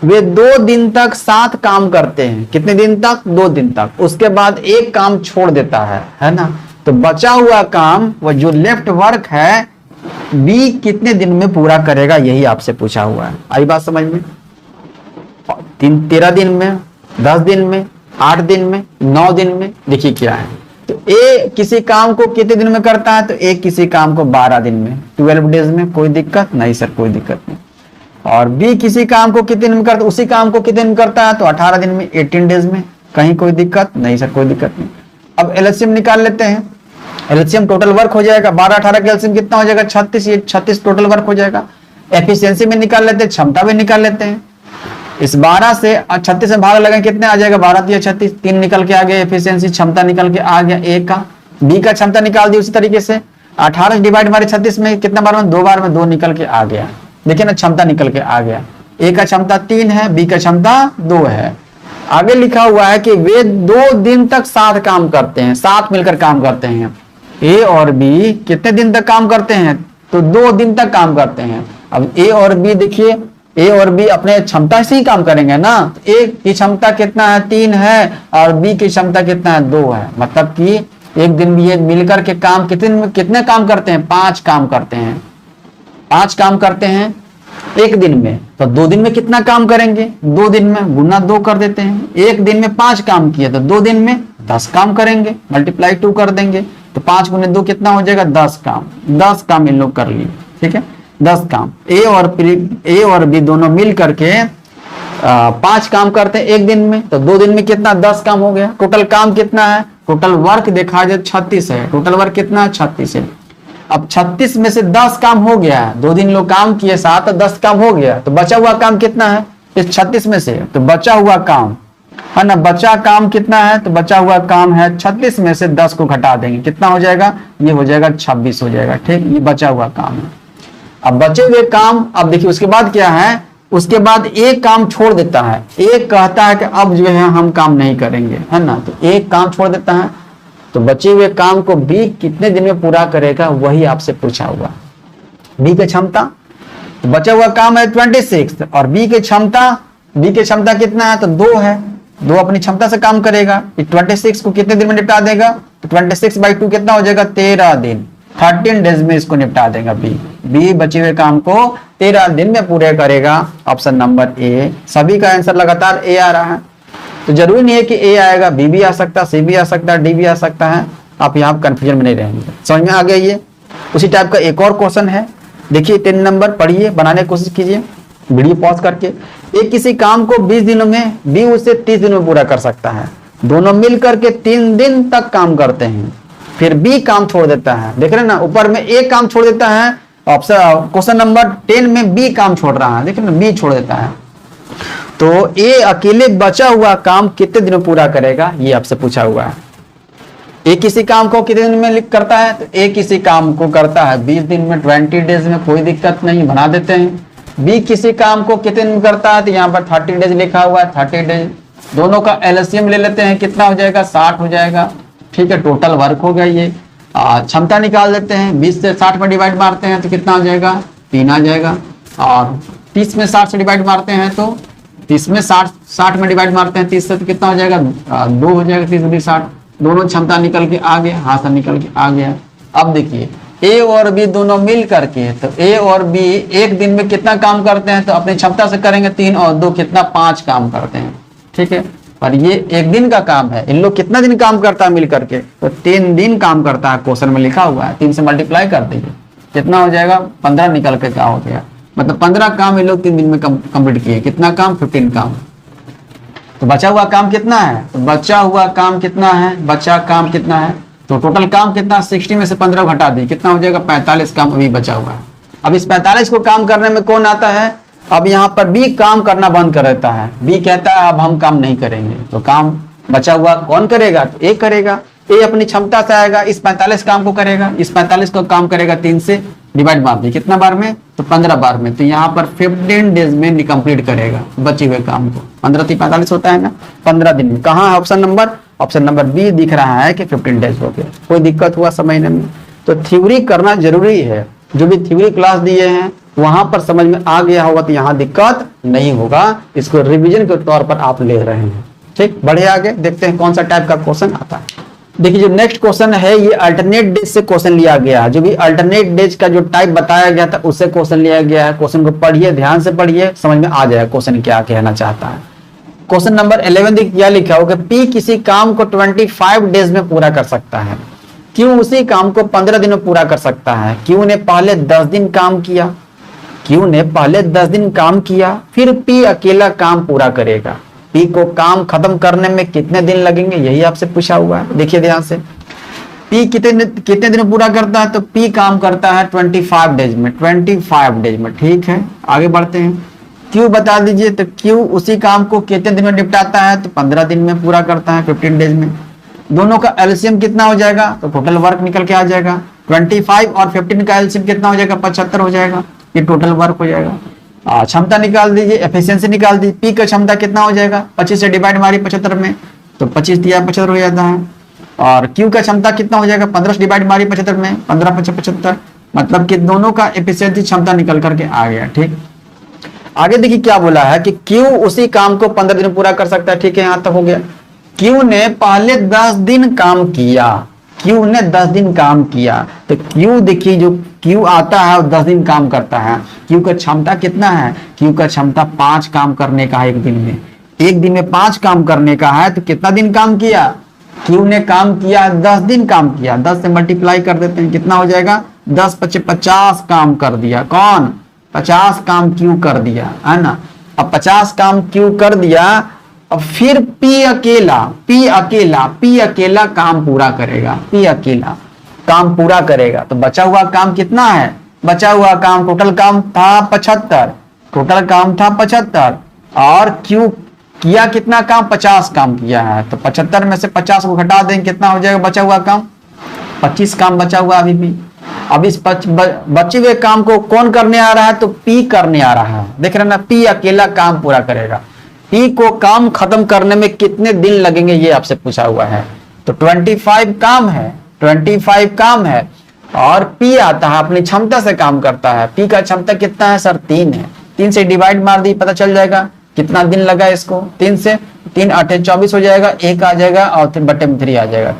वे 2 दिन तक साथ काम करते हैं, कितने दिन तक, 2 दिन तक। उसके बाद एक काम छोड़ देता है ना। तो बचा हुआ काम वो जो लेफ्ट वर्क है बी कितने दिन में पूरा करेगा, यही आपसे पूछा हुआ है। आई बात समझ में, 13 दिन में, 10 दिन में, 8 दिन में, 9 दिन में। देखिए क्या है, तो ए किसी काम को कितने दिन में करता है, तो ए किसी काम को 12 दिन में, 12 डेज में। कोई दिक्कत नहीं सर, कोई दिक्कत नहीं। और बी किसी काम को कितने दिन में करता है, उसी काम को कितने दिन करता है, तो 18 दिन में, 18 डेज में। कहीं कोई दिक्कत नहीं सर, कोई दिक्कत नहीं। अब एलसीएम निकाल लेते हैं। एलसीएम टोटल वर्क हो जाएगा, 12 18 का एलसीएम कितना हो जाएगा, 36। ये 36 टोटल वर्क हो जाएगा। एफिशिएंसी में निकाल लेते हैं, क्षमता में निकाल लेते हैं। इस 12 से 36 में भाग लगे, कितने आ जाएगा, 12 3 36, 3 निकल के आ गया एफिशिएंसी, क्षमता निकल के आ गया ए का। बी का क्षमता निकाल दी उसी तरीके से, 18 डिवाइड मारे 36 में, कितना बार में, 2 बार में, 2 निकल के आ गया। देखिए ना, क्षमता निकल के आ गया। ए का क्षमता 3 है, बी का क्षमता 2 है। आगे लिखा हुआ है कि वे 2 दिन तक साथ काम करते हैं, साथ मिलकर काम करते हैं। ए और बी कितने दिन तक काम करते हैं, तो 2 दिन तक काम करते हैं। अब ए और बी देखिए, ए और बी अपने क्षमता से ही काम करेंगे ना। ए की क्षमता कितना है, 3 है, और बी की क्षमता कितना है, 2 है। मतलब कि एक दिन भी ये मिलकर के काम कितने काम करते हैं, 5 काम करते हैं। 5 काम करते हैं एक दिन में, तो 2 दिन में कितना काम करेंगे, 2 दिन में गुना 2 कर देते हैं। एक दिन में 5 काम किए तो 2 दिन में 10 काम करेंगे, मल्टीप्लाई 2 कर देंगे, तो 5 गुने 2 कितना हो जाएगा, 10 काम। 10 काम इन लोग कर लिए, ठीक है, 10 काम। ए और बी दोनों मिल करके 5 काम करते हैं एक दिन में, तो 2 दिन में कितना, 10 काम हो गया। टोटल काम कितना है, टोटल वर्क देखा जाए 36 है। टोटल वर्क कितना है, 36 है। अब 36 में से 10 काम हो गया, 2 दिन लोग काम किए, 7 तो 10 काम हो गया। तो बचा हुआ काम कितना है इस 36 में से, तो बचा हुआ काम है ना, बचा काम कितना है, तो बचा हुआ काम है 36 में से 10 को घटा देंगे, कितना हो जाएगा, ये हो जाएगा 26 हो जाएगा। ठीक, ये बचा हुआ काम है। अब बचे हुए काम, अब देखिए उसके बाद क्या है, उसके बाद एक काम छोड़ देता है। एक कहता है कि अब जो है हम काम नहीं करेंगे, है ना, तो एक काम छोड़ देता है। तो बचे हुए काम को बी कितने दिन में पूरा करेगा, वही आपसे पूछा हुआ। बी की क्षमता, तो बचा हुआ काम है 26, और बी की क्षमता कितना है, तो 2 है। 2 अपनी क्षमता से काम करेगा। 26 को कितने दिन में निपटा देगा, तो 26/2 कितना हो जाएगा, 13 दिन। 13 डेज में इसको निपटा देगा बी बचे हुए काम को 13 दिन में पूरे करेगा। Option number A. सभी का आंसर लगातार ए आ रहा है, तो जरूरी नहीं है कि ए आएगा, बी भी आ सकता है, सी भी आ सकता है, डी भी आ सकता है। आप यहाँ कंफ्यूजन में नहीं रहेंगे, समझ में आ गया। ये उसी टाइप का एक और क्वेश्चन है, देखिए 10 नंबर पढ़िए, बनाने की कोशिश कीजिए वीडियो पॉज करके। एक किसी काम को 20 दिनों में, बी उसे 30 दिनों में पूरा कर सकता है। दोनों मिल करके 3 दिन तक काम करते हैं, फिर बी काम छोड़ देता है। देख रहे हैं ना, ऊपर में ए काम छोड़ देता है, ऑप्शन क्वेश्चन नंबर 10 में बी काम छोड़ रहा है, देख रहे ना, बी छोड़ देता है। तो ए अकेले बचा हुआ काम कितने दिनों पूरा करेगा, ये आपसे पूछा हुआ है। ए किसी काम को कितने दिन में करता है, तो ए किसी काम को करता है 20 दिन में, 20 डेज में, कोई दिक्कत नहीं, बना देते हैं। बी किसी काम को कितने दिन करता है, तो यहाँ पर 30 डेज लिखा हुआ है, 30 डेज। दोनों का एलसीएम ले लेते हैं, कितना हो जाएगा, 60 हो जाएगा। ठीक है, टोटल वर्क हो गया ये। क्षमता निकाल देते हैं, 20 से 60 में डिवाइड मारते हैं तो कितना हो जाएगा, 3 आ जाएगा। और 30 में 60 से डिवाइड मारते हैं तो 30 में 60 में डिवाइड मारते हैं 30 से तो कितना हो जाएगा, 2 हो जाएगा। 30 में 60, दोनों क्षमता निकल के आ गया, हाथ से निकल के आ गया। अब देखिए ए और बी दोनों मिल करके, तो ए और बी एक दिन में कितना काम करते हैं, तो अपनी क्षमता से करेंगे 3 और 2 कितना, 5 काम करते हैं। ठीक है, पर ये एक दिन का काम है, इन लोग कितना दिन काम करता है मिल करके, तो 3 दिन काम करता है, क्वेश्चन में लिखा हुआ है। 3 से मल्टीप्लाई कर दीजिए, कितना हो जाएगा, 15 निकल के क्या हो गया, मतलब 15 काम इन लोग 3 दिन में कंप्लीट किए। कितना काम, 15 काम। तो बचा हुआ काम कितना है, तो बचा हुआ काम कितना है, बचा काम कितना है, तो टोटल काम कितना, 60 में से 15 घटा दी, कितना हो जाएगा, 45 काम अभी बचा हुआ है। अब इस 45 को काम करने में कौन आता है, अब यहाँ पर बी काम करना बंद कर देता है। बी कहता है अब हम काम नहीं करेंगे, तो काम बचा हुआ कौन करेगा, तो ए करेगा। ए अपनी क्षमता से आएगा, इस 45 काम को करेगा, इस 45 को काम करेगा 3 से डिवाइड मार दी, कितना बार में, तो 15 बार में। तो यहाँ पर 15 डेज में कंप्लीट करेगा बचे हुए काम को। 15 से 45 होता है ना, 15 दिन में। कहाँ है option number, option number B दिख रहा है कि 15 डेज हो गया। कोई दिक्कत हुआ समझने में, तो थ्योरी करना जरूरी है। जो भी थ्योरी क्लास दिए हैं वहां पर समझ में आ गया होगा तो यहाँ दिक्कत नहीं होगा, इसको रिवीजन के तौर पर आप ले रहे हैं। ठीक, बढ़े आगे देखते हैं कौन सा टाइप का क्वेश्चन आता है। देखिए जो नेक्स्ट क्वेश्चन है ये अल्टरनेट डेज से क्वेश्चन लिया गया है। जो भी अल्टरनेट डेज का जो टाइप बताया गया था उससे क्वेश्चन लिया गया है। क्वेश्चन को पढ़िए, ध्यान से पढ़िए, समझ में आ जाएगा क्वेश्चन क्या कहना चाहता है। क्वेश्चन नंबर 11 देखिए क्या लिखा होगा, पी किसी काम को 25 डेज में पूरा कर सकता है, क्यों उसी काम को 15 दिन में पूरा कर सकता है। क्यों ने पहले 10 दिन काम किया, क्यों ने पहले 10 दिन काम किया, फिर पी अकेला काम पूरा करेगा। पी को काम खत्म करने में कितने दिन लगेंगे, यही आपसे पूछा हुआ है। देखिए ध्यान से, पी कितने दिन पूरा करता है, तो पी काम करता है 25 डेज में, 25 डेज में। ठीक है, आगे बढ़ते हैं। क्यू बता दीजिए, तो क्यू उसी काम को कितने दिन में निपटाता है, तो 15 दिन में पूरा करता है, 15 डेज में। दोनों का एलसीएम कितना हो जाएगा, तो टोटल वर्क निकल के आ जाएगा। 25 और 15 का एलसीएम कितना हो जाएगा, 75 हो जाएगा, ये टोटल वर्क हो जाएगा। क्षमता निकाल दीजिए, एफिशिएंसी निकाल दीजिए। पी का क्षमता कितना हो जाएगा, 25 से डिवाइड मारी 75 में, तो 25 दिया 75 हो जाता है। और क्यू का क्षमता कितना हो जाएगा, 15 से डिवाइड मारी 75 में, 15 × 75, मतलब कि दोनों का एफिशिएंसी क्षमता निकल करके आ गया। ठीक, आगे देखिए क्या बोला है कि क्यू उसी काम को 15 दिन पूरा कर सकता है। ठीक है, यहां तक हो गया। क्यू ने पहले 10 दिन काम किया, क्यू ने 10 दिन काम किया, तो क्यू देखिए जो क्यू आता है वो 10 दिन काम करता है। क्यू का क्षमता कितना है, क्यू का क्षमता 5 काम करने का है एक दिन में। एक दिन में 5 काम करने का है, तो कितना दिन काम किया, क्यू ने काम किया 10 दिन काम किया। 10 से मल्टीप्लाई कर देते हैं, कितना हो जाएगा, 10 × 5 = 50 काम कर दिया। कौन, 50 काम क्यू कर दिया, है ना। अब 50 काम क्यू कर दिया, अब फिर पी अकेला काम पूरा करेगा। पी अकेला काम पूरा करेगा, तो बचा हुआ काम कितना है, बचा हुआ काम टोटल काम था 75, टोटल काम था 75, और क्यू किया कितना काम, 50 काम किया है। तो 75 में से 50 को घटा देंगे, कितना हो जाएगा बचा हुआ काम, 25 काम बचा हुआ अभी भी। अब इस बचे हुए काम को कौन करने आ रहा है, तो पी करने आ रहा है। देख रहे ना, पी अकेला काम पूरा करेगा। पी को काम खत्म करने में कितने दिन लगेंगे, ये आपसे पूछा हुआ है। तो 25 काम है, 25 काम है, और पी आता है अपनी क्षमता से काम करता है। पी का क्षमता कितना है सर, 3 है। 3 से डिवाइड मार दी, पता चल जाएगा कितना दिन लगा इसको। 3 से 3 × 8 = 24 हो जाएगा, 1 आ जाएगा, और 3/3 आ जाएगा।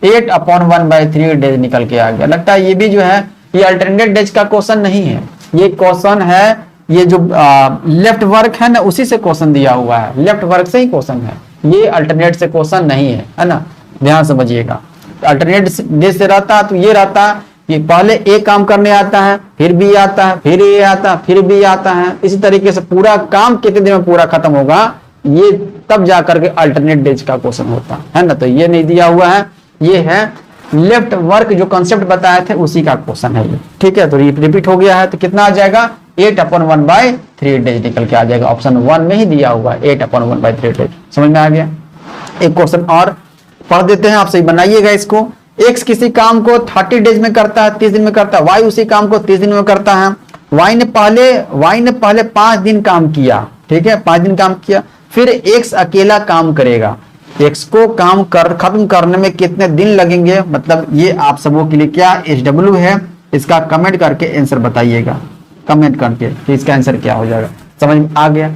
8/1/3 डेज निकल के आ गया। लगता है ये भी जो है ये अल्टरनेट डेज का क्वेश्चन नहीं है, ये क्वेश्चन है, ये जो लेफ्ट वर्क है ना उसी से क्वेश्चन दिया हुआ है, लेफ्ट वर्क से ही क्वेश्चन है, ये अल्टरनेट से क्वेश्चन नहीं है, है ना। ध्यान समझिएगा, अल्टरनेट डेज से रहता तो ये रहता कि पहले ए काम करने आता है, फिर बी आता है, फिर ए आता है, फिर बी आता है, इसी तरीके से पूरा काम कितने दिन में पूरा खत्म होगा, ये तब जाकर के अल्टरनेट डेज का क्वेश्चन होता है ना। तो ये नहीं दिया हुआ है, ये है लेफ्ट वर्क जो कॉन्सेप्ट बताए थे उसी का क्वेश्चन है ये, ठीक है। तो रिपीट हो गया है, तो कितना आ जाएगा 8/1/3 डेज निकल के आ जाएगा। ऑप्शन 1 में ही दिया हुआ है 8/1/3 डेज। समझ में आ गया। एक क्वेश्चन और पढ़ देते हैं, आप सही बनाइएगा इसको। एक्स किसी काम को 30 डेज में करता है, 30 दिन में करता है, वाई उसी काम को 30 दिन में करता है। वाई ने पहले 5 दिन काम किया, ठीक है, 5 दिन काम किया, फिर एक्स अकेला काम करेगा। एक्स को काम खत्म करने में कितने दिन लगेंगे, मतलब ये आप सबों के लिए क्या SW है, इसका कमेंट करके आंसर बताइएगा, कमेंट करके कि इसका आंसर क्या हो जाएगा। समझ में आ गया।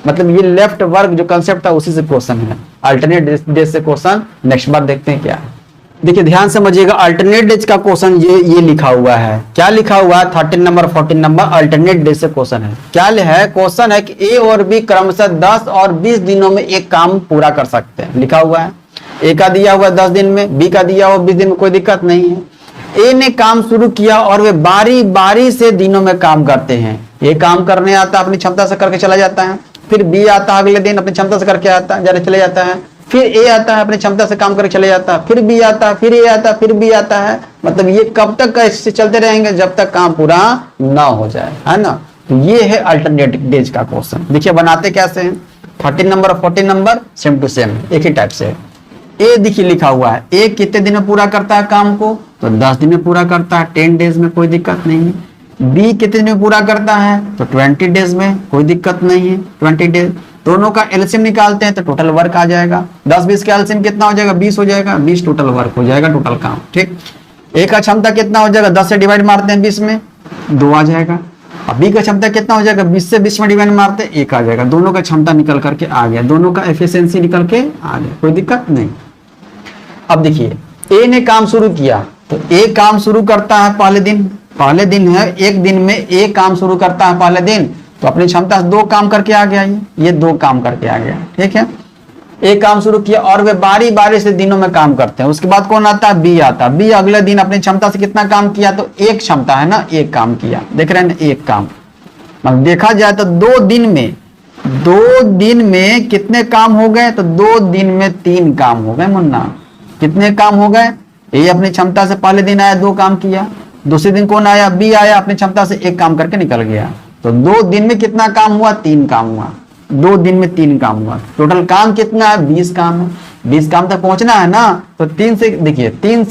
मतलब ये लेफ्ट वर्क जो कंसेप्ट था उसी से क्वेश्चन है, अल्टरनेट डेज से क्वेश्चन। नेक्स्ट बार देखते हैं क्या है। देखिए ध्यान समझिएगा, अल्टरनेट डेज का क्वेश्चन ये लिखा हुआ है। क्या लिखा हुआ है? 13 नंबर 14 नंबर अल्टरनेट डेज से क्वेश्चन है। क्या है? क्वेश्चन है कि ए और बी क्रमशः 10 और 20 दिनों में एक काम पूरा कर सकते हैं। लिखा हुआ है, ए का दिया हुआ 10 दिन में, बी का दिया हुआ 20 दिन में, कोई दिक्कत नहीं है। ए ने काम शुरू किया और वे बारी बारी से दिनों में काम करते हैं। ये काम करने आता है, अपनी क्षमता से करके चला जाता है, फिर बी आता है अगले दिन अपनी क्षमता से करके आता है, चले जाता है, फिर ए आता है अपनी क्षमता से काम करके चले जाता है, फिर बी आता है, फिर ए आता है, फिर बी आता है। मतलब ये कब तक ऐसे चलते रहेंगे? जब तक काम पूरा ना हो जाए, है ना। तो ये है अल्टरनेट डेज का क्वेश्चन। देखिए बनाते कैसे हैं। 13 नंबर और 14 नंबर सेम टू सेम एक ही टाइप से है। ए देखिए लिखा हुआ है, ए कितने दिन में पूरा करता है काम को? तो 10 दिन में पूरा करता है, 10 डेज में, कोई दिक्कत नहीं है। बी कितने दिन में पूरा करता है? तो 20 डेज में, कोई दिक्कत नहीं है, 20 डेज। दोनों का एलसीएम निकालते हैं तो टोटल वर्क आ जाएगा। 10-20 का एलसीएम कितना हो जाएगा? 20 हो जाएगा, 20 टोटल वर्क हो जाएगा, टोटल काम, ठीक। ए का क्षमता कितना हो जाएगा? 10 से डिवाइड मारते हैं 20 में, 2 आ जाएगा। अब बी का क्षमता कितना हो जाएगा? 20 से 20 में डिवाइड मारते हैं, 1 आ जाएगा। दोनों का क्षमता निकल करके आ गया, दोनों का एफिशिएंसी निकल के आ गया, कोई दिक्कत नहीं। अब देखिए ए ने काम शुरू किया, तो ए काम शुरू करता है पहले दिन है, एक दिन में ए काम शुरू करता है पहले दिन, तो अपनी क्षमता से 2 काम करके आ गया, ये 2 काम करके आ गया, ठीक है। एक काम शुरू किया और वे बारी बारी से दिनों में काम करते हैं। उसके बाद कौन आता है? बी आता है। बी अगले दिन अपनी क्षमता से कितना काम किया? तो 1 क्षमता है ना, 1 काम किया। देख रहे हैं ना, 1 काम। मतलब देखा जाए तो 2 दिन में कितने काम हो गए? तो 2 दिन में 3 काम हो गए मुन्ना। कितने काम हो गए? ये अपनी क्षमता से पहले दिन आया, 2 काम किया। दूसरे दिन कौन आया? बी आया, अपनी क्षमता से 1 काम करके निकल गया। तो 2 दिन में कितना काम हुआ? 3 काम हुआ। 2 दिन में 3 काम हुआ। टोटल काम कितना है? 20 काम है। 20 काम तक पहुंचना है ना। तो 3 से देखिए, 3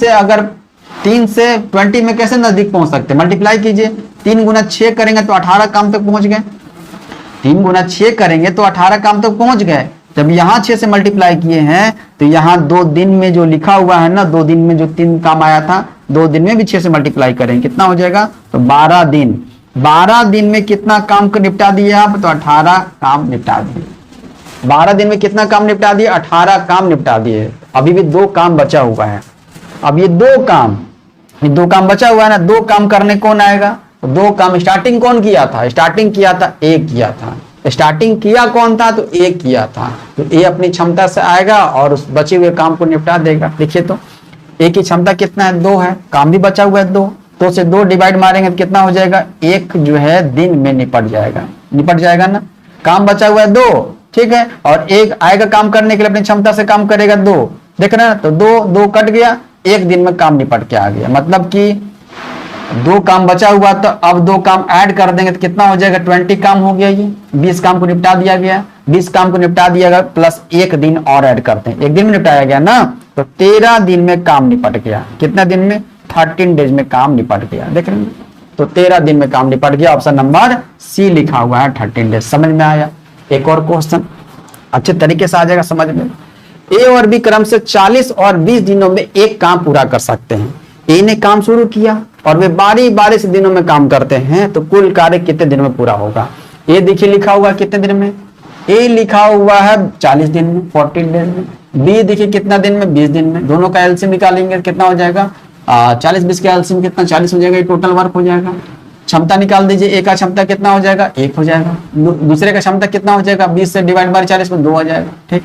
से 20 में कैसे नजदीक पहुंच सकते? मल्टीप्लाई कीजिए, 3 गुना 6 करेंगे तो 18 काम तक पहुंच गए। 3 गुना 6 करेंगे तो 18 काम तक पहुंच गए। जब यहाँ 6 से मल्टीप्लाई किए हैं तो यहाँ 2 दिन में जो लिखा हुआ है ना, 2 दिन में जो 3 काम आया था, 2 दिन में भी 6 से मल्टीप्लाई करेंगे, कितना हो जाएगा? तो 12 दिन। 12 दिन में कितना काम को निपटा दिए आप? तो 18 काम निपटा दिए। 12 दिन में कितना काम निपटा दिए? 18 काम निपटा दिए। अभी भी 2 काम बचा हुआ है। अब ये 2 काम बचा हुआ है ना, 2 काम करने कौन आएगा? तो 2 काम स्टार्टिंग कौन किया था? स्टार्टिंग किया था ए किया था। स्टार्टिंग किया कौन था? तो ए किया था। तो ए अपनी क्षमता से आएगा और उस बचे हुए काम को निपटा देगा। देखिए तो ए की क्षमता कितना है? 2 है, काम भी बचा हुआ है 2। 2 से 2 डिवाइड मारेंगे तो कितना हो जाएगा? 1 जो है दिन में निपट जाएगा ना। काम बचा हुआ है 2, ठीक है, और 1 आएगा काम करने के लिए, अपनी क्षमता से काम करेगा 2। देख रहे हैं, तो 2 कट गया, 1 दिन में काम निपट के आ गया। मतलब कि 2 काम बचा हुआ, तो अब 2 काम ऐड कर देंगे तो कितना हो जाएगा? 20 काम हो गया। ये 20 काम को निपटा दिया गया। 20 काम को निपटा दिया गया प्लस 1 दिन और ऐड करते हैं, 1 दिन में निपटाया गया ना। तो 13 दिन में काम निपट गया। कितना दिन में? 13 डेज में काम निपट गया। देख रहे हैं, तो 13 दिन में काम निपट गया। ऑप्शन नंबर सी लिखा हुआ है, 13 डेज। समझ में आया? एक और क्वेश्चन अच्छे तरीके से आ जाएगा समझ में। ए और बी क्रम से 40 और 20 दिनों में एक काम पूरा कर सकते हैं। ए ने काम शुरू किया और वे बारी बारी से दिनों में काम करते हैं, तो कुल कार्य कितने दिन में पूरा होगा? ए देखिए लिखा हुआ है कितने दिन में? ए लिखा हुआ है 40 दिन में, 14 डेज में। बी देखिए कितना दिन में? 20 दिन में। दोनों का एलसीएम निकालेंगे कितना हो जाएगा? 40-20 का एलसीएम कितना? 40 हो जाएगा। टोटल वर्क हो जाएगा। क्षमता निकाल दीजिए। ए का क्षमता कितना हो जाएगा? 1 हो जाएगा। दूसरे का क्षमता कितना हो जाएगा? 20 से डिवाइड बाय 40 में 2 आ जाएगा, ठीक।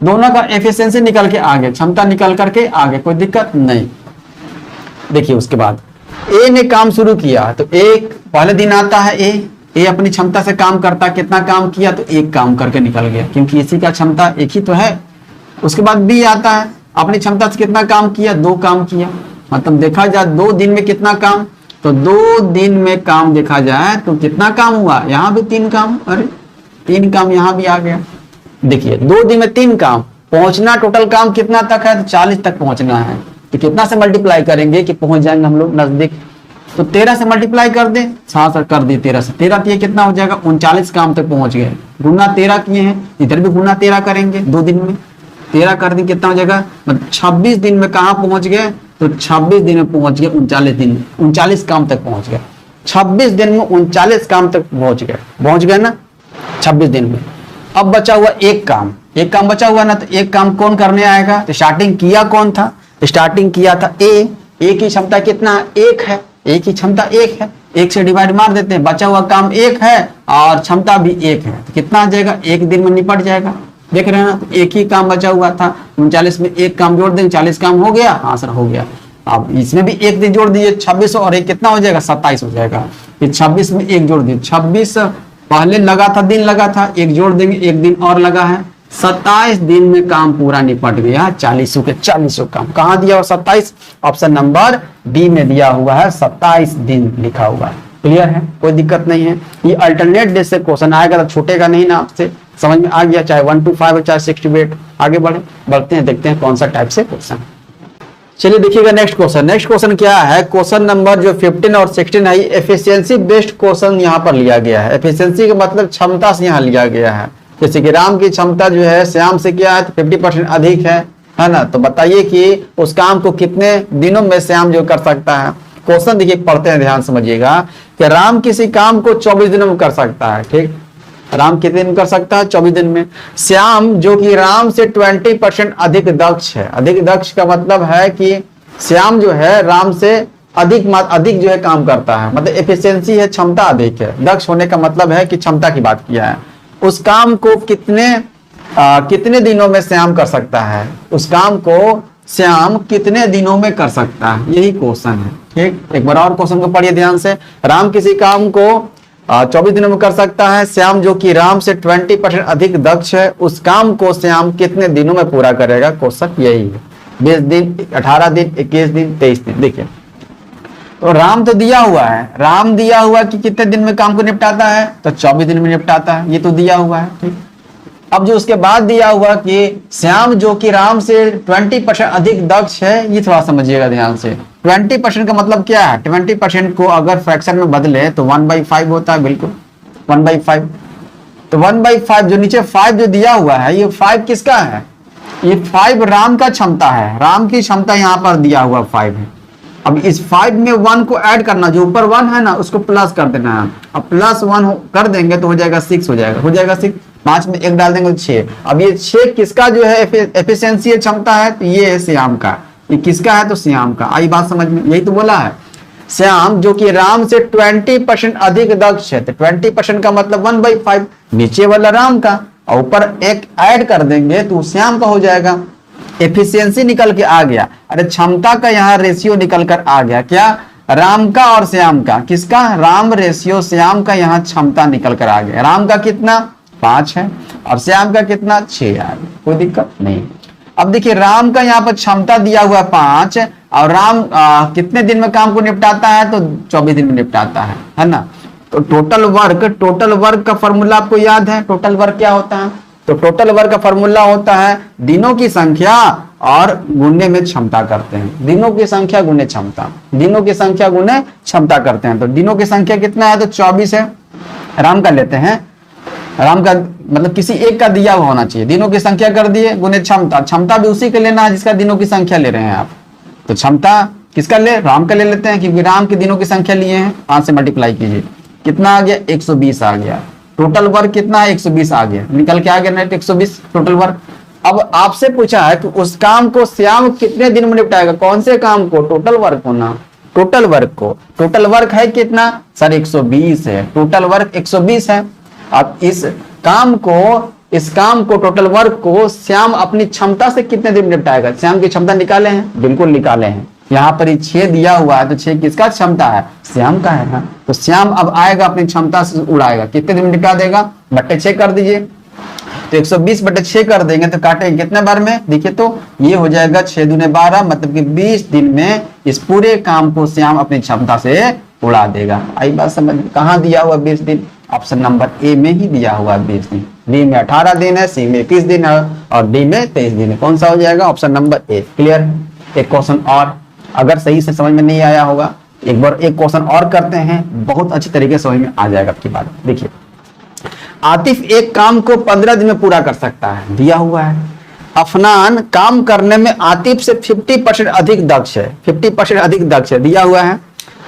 दोनों का एफिशिएंसी निकल के आगे, क्षमता निकल करके आगे, कोई दिक्कत नहीं। देखिए उसके बाद ए ने काम शुरू किया तो एक पहले दिन आता है ए अपनी क्षमता से काम करता, कितना काम किया तो एक काम करके निकल गया, क्योंकि इसी का क्षमता एक ही तो है। उसके बाद बी आता है, अपनी क्षमता से कितना काम किया, 2 काम किया। मतलब देखा जाए 2 दिन में कितना काम, तो 2 दिन में काम देखा जाए तो कितना काम हुआ, यहाँ भी 3 काम, अरे 3 काम यहाँ भी आ गया। देखिए 2 दिन में 3 काम, पहुंचना टोटल काम कितना तक है, तो 40 तक पहुंचना है। तो कितना से मल्टीप्लाई करेंगे कि पहुंच जाएंगे हम लोग नजदीक, तो 13 से मल्टीप्लाई कर दे, हाँ सर कर दिए 13 से, 13 ये कितना हो जाएगा, 39 काम तक पहुंच गए। गुना 13 किए हैं, इधर भी गुना 13 करेंगे 2 दिन में, 13 कर दें कितना हो जाएगा, मतलब 26 दिन में कहाँ पहुंच गए, तो 26 दिन में पहुंच गए 39 दिन में, 39 काम तक पहुंच गए। 26 दिन में 39 काम तक पहुंच गए ना 26 दिन में। अब बचा हुआ एक काम बचा हुआ ना, तो एक काम कौन करने आएगा, तो स्टार्टिंग किया कौन था, स्टार्टिंग किया था ए की क्षमता कितना, 1 है, ए की क्षमता 1 है, 1 से डिवाइड मार देते हैं, बचा हुआ काम 1 है और क्षमता भी 1 है, तो कितना आ जाएगा, 1 दिन में निपट जाएगा। देख रहे हैं ना, तो एक ही काम बचा हुआ था, 39 में 1 काम जोड़ देंगे, 40 काम हो गया, हाँ सर हो गया। अब इसमें भी 1 दिन जोड़ दीजिए, 26 और 1 कितना हो जाएगा, 27 हो जाएगा। फिर 26 में 1 जोड़ दीजिए, 26 पहले लगा था, दिन लगा था, 1 जोड़ देंगे, 1 दिन और लगा है, 27 दिन में काम पूरा निपट गया। 40 के 40 काम कहाँ दिया हुआ, 27, ऑप्शन नंबर बी में दिया हुआ है, 27 दिन लिखा हुआ है। क्लियर है, कोई दिक्कत नहीं है। ये अल्टरनेट डे से क्वेश्चन आएगा तो छूटेगा नहीं ना आपसे, समझ में आ गया, चाहे 1 to 5 हो चाहे 6 to 8। आगे बढ़ते हैं, देखते हैं कौन सा टाइप से क्वेश्चन। चलिए देखिएगा नेक्स्ट क्वेश्चन क्या है, क्वेश्चन नंबर जो 15 और 16 है, एफिशिएंसी बेस्ड क्वेश्चन यहाँ पर लिया गया है। एफिशिएंसी का मतलब क्षमता से यहाँ लिया गया है। जैसे कि राम की क्षमता जो है श्याम से क्या है, तो 50% अधिक है ना, तो बताइए कि उस काम को कितने दिनों में श्याम जो कर सकता है। क्वेश्चन देखिए पढ़ते हैं, ध्यान समझिएगा कि राम किसी काम को 24 दिनों में कर सकता है, ठीक, राम कितने दिन कर सकता है, 24 दिन में। श्याम जो कि राम से 20% अधिक दक्ष है। अधिक दक्ष का मतलब है कि श्याम जो है राम से अधिक जो है काम करता है, मतलब एफिशिएंसी है, क्षमता अधिक है। दक्ष होने का मतलब है कि क्षमता की बात किया है। उस काम को कितने दिनों में श्याम कर सकता है, उस काम को श्याम कितने दिनों में कर सकता है, यही क्वेश्चन है, ठीक। एक बार और क्वेश्चन को पढ़िए ध्यान से। राम किसी काम को 24 दिनों में कर सकता है, श्याम जो कि राम से 20% अधिक दक्ष है, उस काम को श्याम कितने दिनों में पूरा करेगा, क्वेश्चन यही है। 20 दिन, 18 दिन, 21 दिन, 23 दिन। देखिए तो राम तो दिया हुआ है, राम दिया हुआ कि कितने दिन में काम को निपटाता है, तो 24 दिन में निपटाता है, ये तो दिया हुआ है, ठीक। अब जो उसके बाद दिया हुआ कि श्याम जो कि राम से 20% अधिक दक्ष है, ये थोड़ा समझिएगा ध्यान से। 20% का मतलब क्या है, 20% को अगर फ्रैक्शन में बदले तो 1/5 होता है, बिल्कुल 1/5। तो 1/5 जो नीचे 5 जो दिया हुआ है, ये 5 किसका है, ये 5 राम का क्षमता है, राम की क्षमता यहाँ पर दिया हुआ 5 है। अब इस 5 में 1 को ऐड करना, जो ऊपर 1 है ना उसको प्लस कर देना है। अब +1 कर देंगे तो हो जाएगा 6 हो जाएगा 6। 5 में 1 डाल देंगे तो 6। अब ये 6 किसका जो है एफिशिएंसी क्षमता है, तो ये है श्याम का। ये किसका है, तो श्याम का। आई बात समझ में, यही तो बोला है। श्याम जो कि राम से 20% अधिक दक्ष है, तो 20% का मतलब 1/5 नीचे वाला राम का, और ऊपर 1 ऐड कर देंगे तो श्याम का हो जाएगा। एफिशिएंसी निकल के आ गया, अरे क्षमता का यहाँ रेशियो निकल कर आ गया, क्या, राम का और श्याम का। किसका, राम रेशियो श्याम का, यहाँ क्षमता निकल कर आ गया। राम का कितना 5 है और श्याम का कितना 6 है, कोई दिक्कत नहीं। अब देखिए राम का यहाँ पर क्षमता दिया हुआ 5 और राम कितने दिन में काम को निपटाता है, तो 24 दिन में निपटाता है ना। तो टोटल वर्क का फॉर्मूला आपको याद है, टोटल वर्क क्या होता है, तो टोटल वर्क का फॉर्मूला होता है दिनों की संख्या और गुणे में क्षमता करते हैं। दिनों की संख्या गुणे क्षमता, दिनों की संख्या गुणे क्षमता करते हैं। तो दिनों की संख्या कितना है, तो 24 है। राम का लेते हैं, राम का मतलब किसी एक का दिया हुआ होना चाहिए। दिनों की संख्या कर दिए गुणे क्षमता, क्षमता भी उसी के लेना है जिसका दिनों की संख्या ले रहे हैं आप। तो क्षमता किसका ले, राम का ले लेते हैं, क्योंकि राम की दिनों की संख्या लिए हैं। 5 से मल्टीप्लाई कीजिए, कितना आ गया, 120 आ गया। टोटल वर्क कितना है, 120 आ गया, निकल के आ गया नेट 120 टोटल वर्क। अब आपसे पूछा है कि उस काम को श्याम कितने दिन में निपटाएगा, कौन से काम को, टोटल वर्क को ना, टोटल वर्क को। टोटल वर्क है कितना सर, 120 है, टोटल वर्क 120 है। अब इस काम को टोटल वर्क को श्याम अपनी क्षमता से कितने दिन में निपटाएगा। श्याम की क्षमता निकाले हैं, बिल्कुल निकाले हैं। यहाँ पर 6 दिया हुआ है, तो 6 किसका क्षमता है? श्याम का है ना। तो श्याम अब आएगा अपनी क्षमता से उड़ाएगा, कितने दिन में निपटा देगा? बट्टे 6 कर दीजिए। तो 120/6 कर देंगे तो काटेंगे कितने बार में? देखिए तो ये हो जाएगा 6 दूने 12, मतलब कि 20 दिन में इस पूरे काम को श्याम अपनी क्षमता से उड़ा देगा। आई बात समझ? कहाँ दिया हुआ 20 दिन? ऑप्शन नंबर ए में ही दिया हुआ 20 दिन। बी में 18 दिन है, सी में 21 दिन है और डी में 23 दिन है। कौन सा हो जाएगा? Option number A. क्लियर? एक क्वेश्चन और, अगर सही से समझ में नहीं आया होगा एक बार एक क्वेश्चन और करते हैं, बहुत अच्छी तरीके से समझ में आ जाएगा आपकी बात। देखिए, आतिफ एक काम को 15 दिन में पूरा कर सकता है, दिया हुआ है। अफनान काम करने में आतिफ से 50% अधिक दक्ष है, 50% अधिक दक्ष है, दिया हुआ है।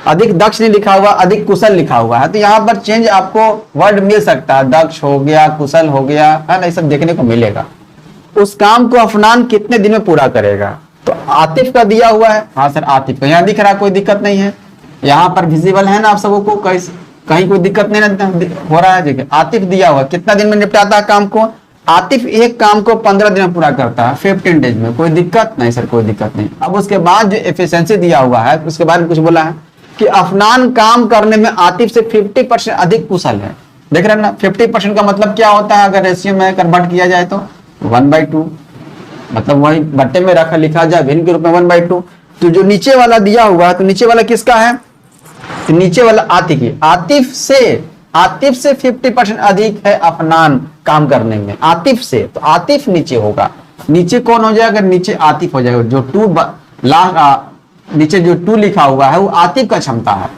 अधिक दक्ष नहीं लिखा हुआ, अधिक कुशल लिखा हुआ है, तो यहाँ पर चेंज आपको वर्ड मिल सकता है, दक्ष हो गया, कुशल हो गया, है ना, ये सब देखने को मिलेगा। उस काम को अफनान कितने दिन में पूरा करेगा? तो आतिफ का दिया हुआ है, हाँ सर आतिफ का यहाँ दिख रहा है, कोई दिक्कत नहीं है, यहाँ पर विजिबल है ना आप सबों को, कहीं कोई दिक्कत नहीं हो रहा है। देखिए आतिफ दिया हुआ, कितना दिन में निपटाता है काम को? आतिफ एक काम को 15 दिन में पूरा करता है, 15 डेज में। कोई दिक्कत नहीं सर, कोई दिक्कत नहीं। अब उसके बाद जो एफिशिएंसी दिया हुआ है उसके बारे में कुछ बोला है कि अफनान काम करने में आतिफ से 50% अधिक कुशल है। देख रहे हैं ना, 50% का मतलब क्या होता है? अगर रेशियो में कन्वर्ट किया जाए तो 1/2, मतलब वही बट्टे में रखा लिखा जाए भिन्न के रूप में 1/2। तो जो नीचे वाला दिया हुआ है, तो नीचे वाला किसका है? तो नीचे वाला आतिफ से 50% अधिक है अफनान काम करने में, आतिफ से। तो आतिफ नीचे होगा, नीचे कौन हो जाएगा? नीचे आतिफ हो जाएगा। जो 2 नीचे जो 2 लिखा हुआ है वो आतिफ का क्षमता है।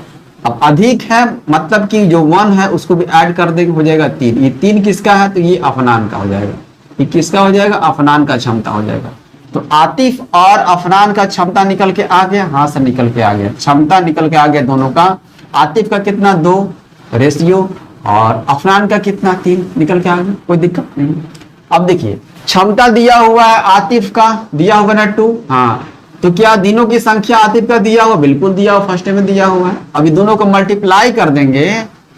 अब अधिक है मतलब कि जो 1 है उसको भी ऐड कर देंगे, हो जाएगा 3। ये 3 किसका है? तो ये अफनान का हो जाएगा। ये किसका हो जाएगा? अफनान का क्षमता हो जाएगा। तो आतिफ और अफनान का क्षमता निकल के आ गया, हाँ सर निकल के आ गया, क्षमता निकल के आ गया दोनों का। आतिफ का कितना? 2 रेशियो, और अफनान का कितना? 3 निकल के आ गया, कोई दिक्कत नहीं। अब देखिए क्षमता दिया हुआ है आतिफ का, दिया हुआ ना 2, हाँ, तो क्या दिनों की संख्या आतिफ का दिया हुआ? बिल्कुल दिया हुआ, फर्स्ट में दिया हुआ है। अभी दोनों को मल्टीप्लाई कर देंगे,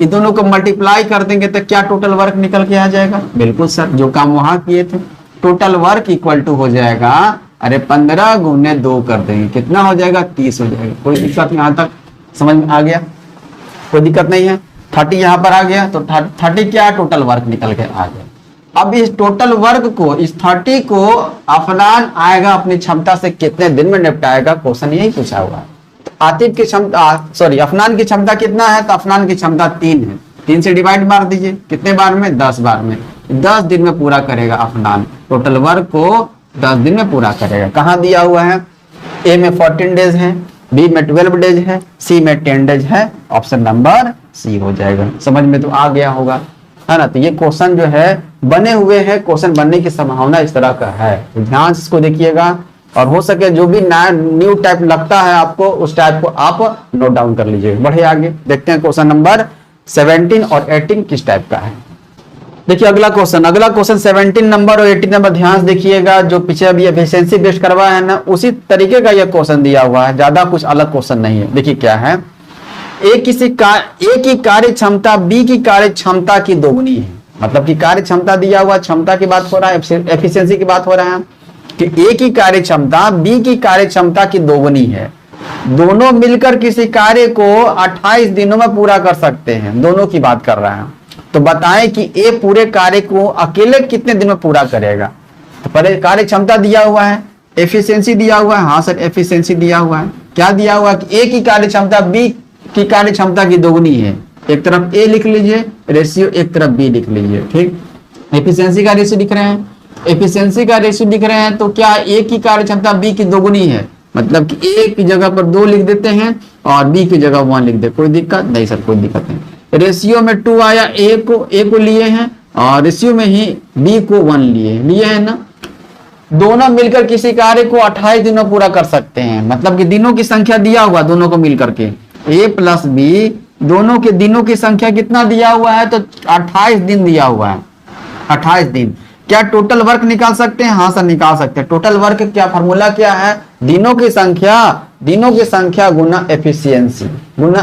ये दोनों को मल्टीप्लाई कर देंगे तो क्या टोटल वर्क निकल के आ जाएगा? बिल्कुल सर, जो काम वहां किए थे टोटल वर्क इक्वल टू हो जाएगा, अरे 15 गुने 2 कर देंगे, कितना हो जाएगा? 30 हो जाएगा। कोई दिक्कत नहीं, यहां तक समझ में आ गया? कोई दिक्कत नहीं है। 30 यहाँ पर आ गया, तो 30 क्या? टोटल वर्क निकल के आ गया। अब इस टोटल वर्क को, इस 30 को अफनान आएगा अपनी क्षमता से कितने दिन में निपटाएगा? क्वेश्चन यही पूछा हुआ है। आतिफ की क्षमता, सॉरी अफनान की क्षमता कितना है? तो अफनान की क्षमता 3 है, 3 से डिवाइड मार दीजिए, कितने बार में? 10 बार में। 10 दिन में पूरा करेगा अफनान, टोटल वर्क को 10 दिन में पूरा करेगा। कहाँ दिया हुआ है? ए में 14 डेज है, बी में 12 डेज है, सी में 10 डेज है, ऑप्शन नंबर सी हो जाएगा। समझ में तो आ गया होगा, है ना। तो ये क्वेश्चन जो है बने हुए हैं, क्वेश्चन बनने की संभावना इस तरह का है, तो ध्यान से इसको देखिएगा, और हो सके जो भी नया न्यू टाइप लगता है आपको उस टाइप को आप नोट डाउन कर लीजिए। बढ़े आगे, देखते हैं क्वेश्चन नंबर 17 और 18 किस टाइप का है। देखिए अगला क्वेश्चन 17 नंबर और 18 नंबर ध्यान से देखिएगा। जो पीछे अभी एफिशिएंसी बेस्ड करवाया है ना, उसी तरीके का यह क्वेश्चन दिया हुआ है, ज्यादा कुछ अलग क्वेश्चन नहीं है। देखिए क्या है, ए की कार्य क्षमता बी की कार्य क्षमता की दोगुनी है। मतलब कि कार्य क्षमता दिया हुआ, क्षमता की बात हो रहा है, एफिशिएंसी की बात हो रहा है कि ए की कार्य क्षमता बी की कार्य क्षमता की दोगुनी है। दोनों मिलकर किसी कार्य को 28 दिनों में पूरा कर सकते हैं, दोनों की बात कर रहा है। तो बताएं कि ए पूरे कार्य को अकेले कितने दिन में पूरा करेगा। तो पहले कार्य क्षमता दिया हुआ है, एफिशिएंसी दिया हुआ है, हाँ सर एफिशिएंसी दिया हुआ है। क्या दिया हुआ है कि ए की कार्य क्षमता बी की कार्य क्षमता की दोगुनी है। एक तरफ ए लिख लीजिए रेशियो, एक तरफ बी लिख लीजिए, ठीक। एफिशिएंसी का रेशियो लिख रहे हैं, एफिशिएंसी का रेशियो लिख रहे हैं, तो क्या ए की कार्य क्षमता बी की दोगुनी है, मतलब कि ए की जगह पर 2 लिख देते हैं और बी की जगह 1 लिख दे, कोई दिक्कत नहीं सर, कोई दिक्कत नहीं। रेशियो में 2 आया, ए को लिए हैं और रेशियो में ही बी को 1 लिए हैं ना। दोनों मिलकर किसी कार्य को 28 दिनों में पूरा कर सकते हैं, मतलब कि दिनों की संख्या दिया हुआ दोनों को मिलकर के ए प्लस बी, दोनों के दिनों की संख्या कितना दिया हुआ है, तो 28 दिन दिया हुआ है, 28 दिन। क्या टोटल वर्क निकाल सकते हैं? हाँ सर निकाल सकते हैं। टोटल वर्क क्या फॉर्मूला क्या है? दिनों की संख्या गुना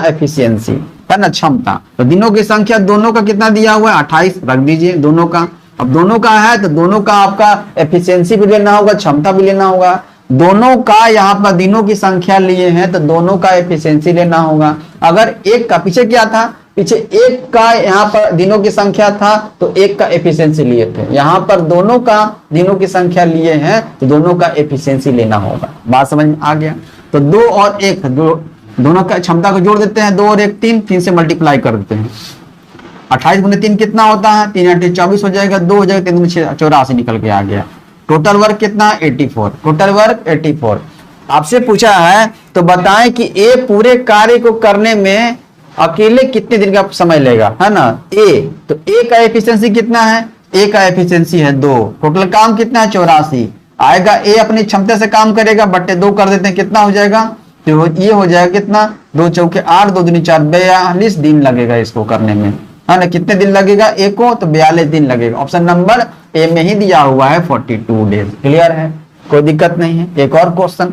एफिशिएंसी है ना, क्षमता। तो दिनों की संख्या दोनों का कितना दिया हुआ है? 28 रख दीजिए दोनों का। अब दोनों का है तो दोनों का आपका एफिशिएंसी भी लेना होगा, क्षमता भी लेना होगा। दोनों का यहाँ पर दिनों की संख्या लिए हैं तो दोनों का एफिशिएंसी लेना होगा। अगर एक का पीछे क्या था, पीछे एक का यहाँ पर दिनों की संख्या था तो एक का एफिशिएंसी लिए थे, यहाँ पर दोनों का दिनों की संख्या लिए हैं तो दोनों का एफिशिएंसी लेना होगा। बात समझ में आ गया। तो 2 और 1 दोनों का क्षमता को जोड़ देते हैं, 2 और 1 3, 3 से मल्टीप्लाई कर देते हैं। 28 गुने 3 कितना होता है, 3 8 24 हो जाएगा, 2 हो जाएगा, 3 दूनी 84 निकल के आ गया। टोटल वर्क कितना, 84। Total work 84। आपसे पूछा है तो बताएं कि ए पूरे कार्य को करने में अकेले कितने दिन का समय लेगा, है ना। ए तो ए का एफिशिएंसी कितना है, ए का एफिशिएंसी है 2। टोटल काम कितना है, 84 आएगा। ए अपनी क्षमता से काम करेगा, बट्टे 2 कर देते हैं, कितना हो जाएगा, तो ये हो जाएगा कितना, 2 चौके 8, 2 दूनी 4, 42 दिन लगेगा इसको करने में, है ना। कितने दिन लगेगा ए को, तो 42 दिन लगेगा। ऑप्शन नंबर ए में ही दिया हुआ है 42 डेज। क्लियर है, कोई दिक्कत नहीं है। एक और क्वेश्चन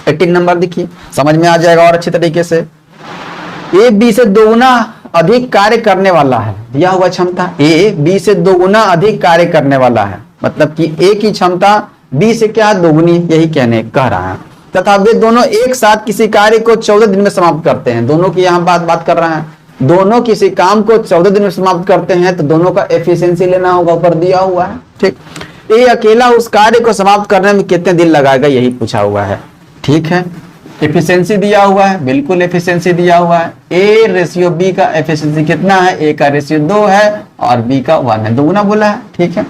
18 नंबर देखिए, समझ में आ जाएगा और अच्छे तरीके से। ए बी से दोगुना अधिक कार्य करने वाला है, दिया हुआ क्षमता। ए बी से दोगुना अधिक कार्य करने वाला है, मतलब कि ए की क्षमता बी से क्या दोगुनी, यही कह रहा है। तथा वे दोनों एक साथ किसी कार्य को 14 दिन में समाप्त करते हैं। दोनों की यहाँ बात कर रहा है, दोनों किसी काम को 14 दिन में समाप्त करते हैं तो दोनों का एफिशिएंसी लेना होगा, ऊपर दिया हुआ है। ठीक, ए अकेला उस कार्य को समाप्त करने में कितने दिन लगाएगा, यही पूछा हुआ है। ठीक है, एफिशिएंसी दिया हुआ है, बिल्कुल एफिशिएंसी दिया हुआ है। ए रेशियो बी का एफिशिएंसी कितना है, ए का रेशियो 2 है और बी का 1 है, दोगुना बोला है। ठीक है,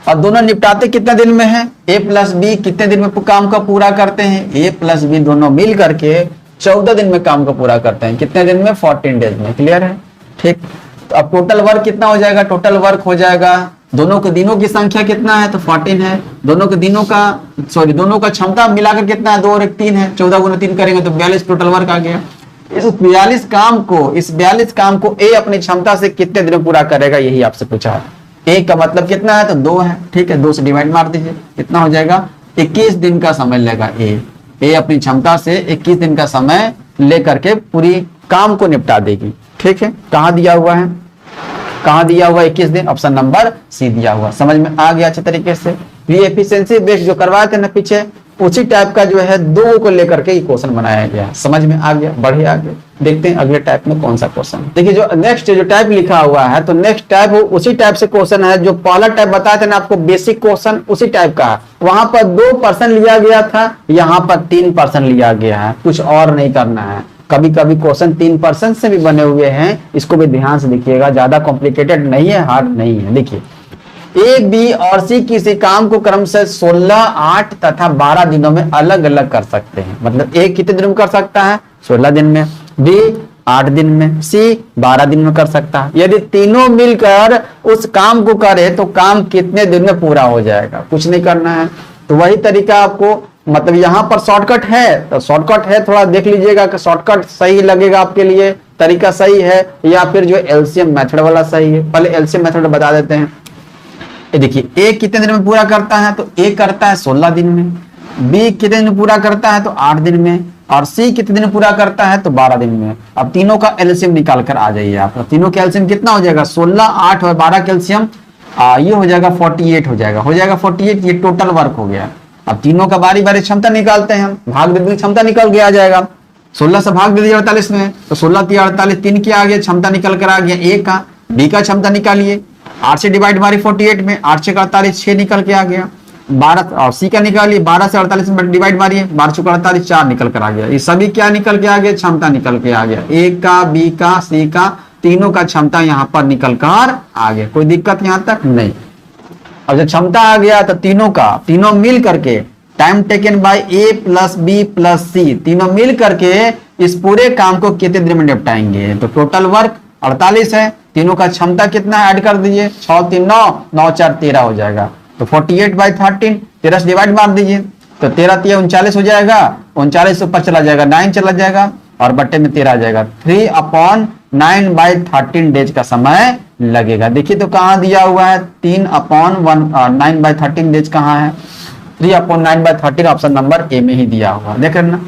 और दोनों निपटाते कितने दिन में है, ए प्लस बी कितने दिन में काम का पूरा करते हैं, ए प्लस बी दोनों मिल करके 14 दिन में काम को पूरा करते हैं। कितने दिन में, 14 डेज में। क्लियर है। ठीक, तो अब टोटल वर्क कितना हो जाएगा, टोटल वर्क हो जाएगा, दोनों के दिनों की संख्या कितना है, तो 14 है। दोनों के दिनों का दोनों का क्षमता मिलाकर कितना है, 2 और 1 3 है। 14 गुना 3 करेंगे तो 42 टोटल वर्क आ गया। इस 42 काम को ए अपनी क्षमता से कितने दिन में पूरा करेगा, यही आपसे पूछा है। ए का मतलब कितना है, तो 2 है। ठीक है, 2 से डिवाइड मार दीजिए, कितना हो जाएगा, 21 दिन का समय लेगा ए अपनी क्षमता से 21 दिन का समय लेकर के पूरी काम को निपटा देगी। ठीक है, कहाँ दिया हुआ है, कहाँ दिया हुआ 21 दिन, ऑप्शन नंबर सी दिया हुआ। समझ में आ गया अच्छे तरीके से। ये एफिशिएंसी बेस्ड जो करवाए थे ना पीछे, उसी टाइप का जो है 2 को लेकर के ये क्वेश्चन बनाया गया। समझ में आ गया, बढ़िए आगे देखते हैं अगले टाइप में कौन सा क्वेश्चन। देखिए जो नेक्स्ट जो टाइप लिखा हुआ है, तो नेक्स्ट टाइप उसी टाइप से क्वेश्चन है जो पहला टाइप बताया था ना आपको, बेसिक क्वेश्चन उसी टाइप का है। वहां पर 2% लिया गया था, यहाँ पर 3% लिया गया है, कुछ और नहीं करना है। कभी कभी क्वेश्चन 3% से भी बने हुए हैं, इसको भी ध्यान से देखिएगा, ज्यादा कॉम्प्लिकेटेड नहीं है, हार्ड नहीं है। देखिए ए बी और सी किसी काम को क्रमशः 16, 8 तथा 12 दिनों में अलग अलग कर सकते हैं। मतलब ए कितने दिन में कर सकता है, 16 दिन में, बी 8 दिन में, सी 12 दिन में कर सकता है। यदि तीनों मिलकर उस काम को करे तो काम कितने दिन में पूरा हो जाएगा, कुछ नहीं करना है। तो वही तरीका आपको, मतलब यहाँ पर शॉर्टकट है तो शॉर्टकट है, थोड़ा देख लीजिएगा कि शॉर्टकट सही लगेगा आपके लिए, तरीका सही है या फिर जो एलसीएम मेथड वाला सही है। पहले एलसीएम मेथड बता देते हैं। ये देखिए ए कितने दिन में पूरा करता है, तो ए करता है 16 दिन में, बी कितने दिन में पूरा करता है, तो 8 दिन में, और सी कितने दिन में पूरा करता है, तो 12 दिन में। अब तीनों का एलसीएम निकाल कर आ जाइए आप। तीनों का एलसीएम कितना हो जाएगा, 16, 8 और 12 का एलसीएम ये हो जाएगा 48 हो जाएगा 48। ये टोटल वर्क हो गया। अब तीनों का बारी बारी क्षमता निकालते हैं हम, भाग दे क्षमता निकल के आ जाएगा। 16 से भाग दे दीजिए 48 में, तो 16 3 48, 3 की आ गया, क्षमता निकल कर आ गया। ए का, बी का क्षमता निकालिए, 8 से डिवाइड मारी 48 में, 8 से 48, 6 निकल के आ गया। 12 और सी का निकालिए, 12 से 48 में डिवाइड मारिए, 12 से 48, 4 निकल कर आ गया। ये सभी क्या निकल के आ गया, क्षमता निकल के आ गया। ए का, बी का, सी का, तीनों का क्षमता यहाँ पर निकल कर आ गया। कोई दिक्कत यहाँ तक नहीं। अब जब क्षमता आ गया तो तीनों मिल करके time taken by A plus B plus C, तीनों मिल करके इस पूरे काम को कितने दिन में निपटाएंगे। तो टोटल वर्क 48 है, तीनों का क्षमता कितना ऐड कर दीजिए, 6 3 9, 9 4 13 हो जाएगा। तो 48/13, 13 से डिवाइड मार दीजिए, तो 13 3 39 हो जाएगा, 39 से ऊपर चला जाएगा, 9 चला जाएगा और बट्टे में 13 आ जाएगा। 3/9/13 डेज का समय लगेगा। देखिए तो कहाँ दिया हुआ है, 3/9/13 डेज कहाँ है, 3/9/13 ऑप्शन नंबर ए में ही दिया हुआ, देख रहे हैं ना।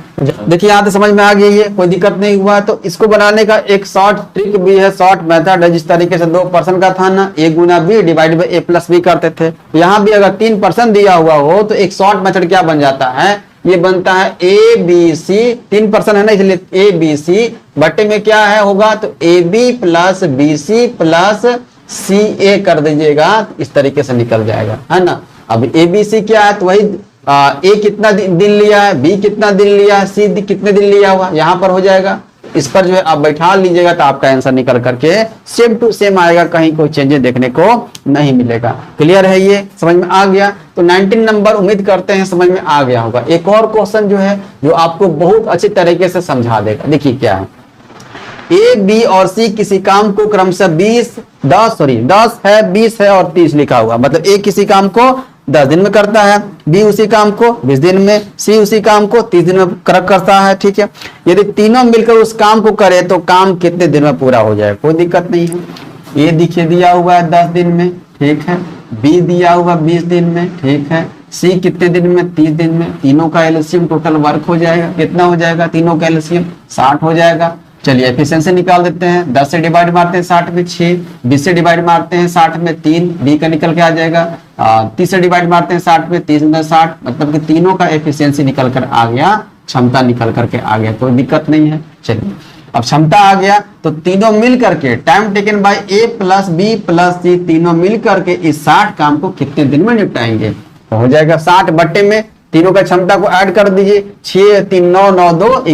देखिए यहाँ तो समझ में आ गई है, कोई दिक्कत नहीं हुआ। तो इसको बनाने का एक शॉर्ट ट्रिक भी है, शॉर्ट मेथड है, जिस तरीके से 2% का था ना, a Guna b divide by a plus b करते थे। यहाँ भी अगर 3% दिया हुआ हो तो एक शॉर्ट मेथड क्या बन जाता है, ये बनता है ए बी सी, 3% है ना इसलिए ए बी सी बटे में क्या है होगा, तो A B plus B C plus C A कर दीजिएगा, इस तरीके से निकल जाएगा, है ना। अब ए बी सी क्या है, तो वही ए कितना दिन लिया है, बी कितना दिन लिया है, सी कितने दिन लिया हुआ, यहाँ पर हो जाएगा। इस पर जो है आप बैठा लीजिएगा तो आपका आंसर निकल करके सेम टू सेम आएगा, कहीं कोई चेंजेस देखने को नहीं मिलेगा। क्लियर है, ये समझ में आ गया। तो 19 नंबर उम्मीद करते हैं समझ में आ गया होगा। एक और क्वेश्चन जो है जो आपको बहुत अच्छी तरीके से समझा देगा। देखिए क्या है, ए बी और सी किसी काम को क्रमशः 10 है, 20 है और 30 लिखा हुआ, मतलब ए किसी काम को 10 दिन में करता है, बी उसी काम को 20 दिन में, सी उसी काम को 30 दिन में करता है, ठीक है। यदि तीनों मिलकर उस काम को करे तो काम कितने दिन में पूरा हो जाए, कोई दिक्कत नहीं है। ए देखिए दिया हुआ है 10 दिन में, ठीक है, बी दिया हुआ 20 दिन में, ठीक है, सी कितने दिन में, 30 दिन में। तीनों का एलसीएम टोटल वर्क हो जाएगा, कितना हो जाएगा, तीनों का एलसीएम 60 हो जाएगा। चलिए एफिशिएंसी निकाल देते हैं, 10 से डिवाइड मारते हैं 60 में 6, 20 से डिवाइड मारते हैं 60 में 3, बी का निकल के आ जाएगा। 30 से डिवाइड मारते हैं 60 में, 30 में 60, मतलब कि तीनों का एफिशिएंसी निकल कर आ गया, क्षमता निकल करके आ गया, कोई दिक्कत नहीं है। चलिए अब क्षमता आ गया तो तीनों मिल करके time taken by A plus B plus C, तीनों मिल करके इस 60 काम को कितने दिन में निपटाएंगे, तो हो जाएगा 60 बट्टे में तीनों का क्षमता को ऐड कर दीजिए, 6 3 9 9 2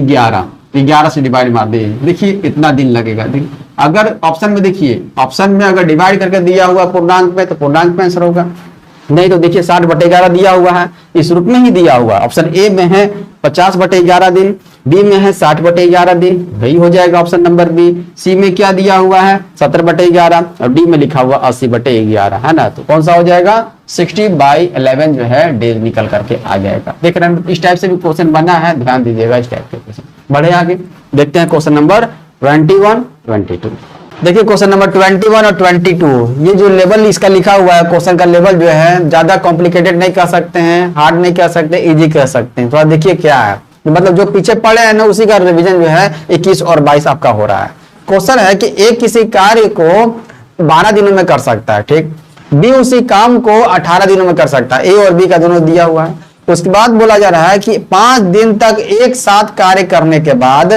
11 से डिवाइड मार दीजिए, देखिए इतना दिन लगेगा। देखिए अगर ऑप्शन में, देखिए ऑप्शन में अगर डिवाइड करके दिया हुआ पूर्णांक में तो पूर्णांक में आंसर होगा, नहीं तो देखिए 60/11 दिया हुआ है, इस रूप में ही दिया हुआ। ऑप्शन ए में है 50/11 दिन, बी में है 60/11 दिन, वही हो जाएगा ऑप्शन नंबर बी। सी में क्या दिया हुआ है 70/11 और डी में लिखा हुआ 80/11, है ना। तो कौन सा हो जाएगा 60/11 जो है डेज निकल करके आ जाएगा। देख रहे हैं इस टाइप से भी क्वेश्चन बना है, ध्यान दीजिएगा इस टाइप के क्वेश्चन। बढ़े आगे देखते हैं क्वेश्चन नंबर 21 22। देखिए क्वेश्चन नंबर 21 और 22, ये जो लेवल इसका लिखा हुआ है, क्वेश्चन का लेवल जो है ज्यादा कॉम्प्लिकेटेड नहीं कह सकते हैं, हार्ड नहीं कह सकते, इजी कह सकते हैं। थोड़ा देखिए क्या है, मतलब जो पीछे पड़े हैं ना उसी का रिवीजन जो है 21 और 22 आपका हो रहा है। क्वेश्चन है कि ए किसी कार्य को 12 दिनों में कर सकता है, ठीक, बी उसी काम को 18 दिनों में कर सकता है, ए और बी का दोनों दिया हुआ है। उसके बाद बोला जा रहा है कि 5 दिन तक एक साथ कार्य करने के बाद,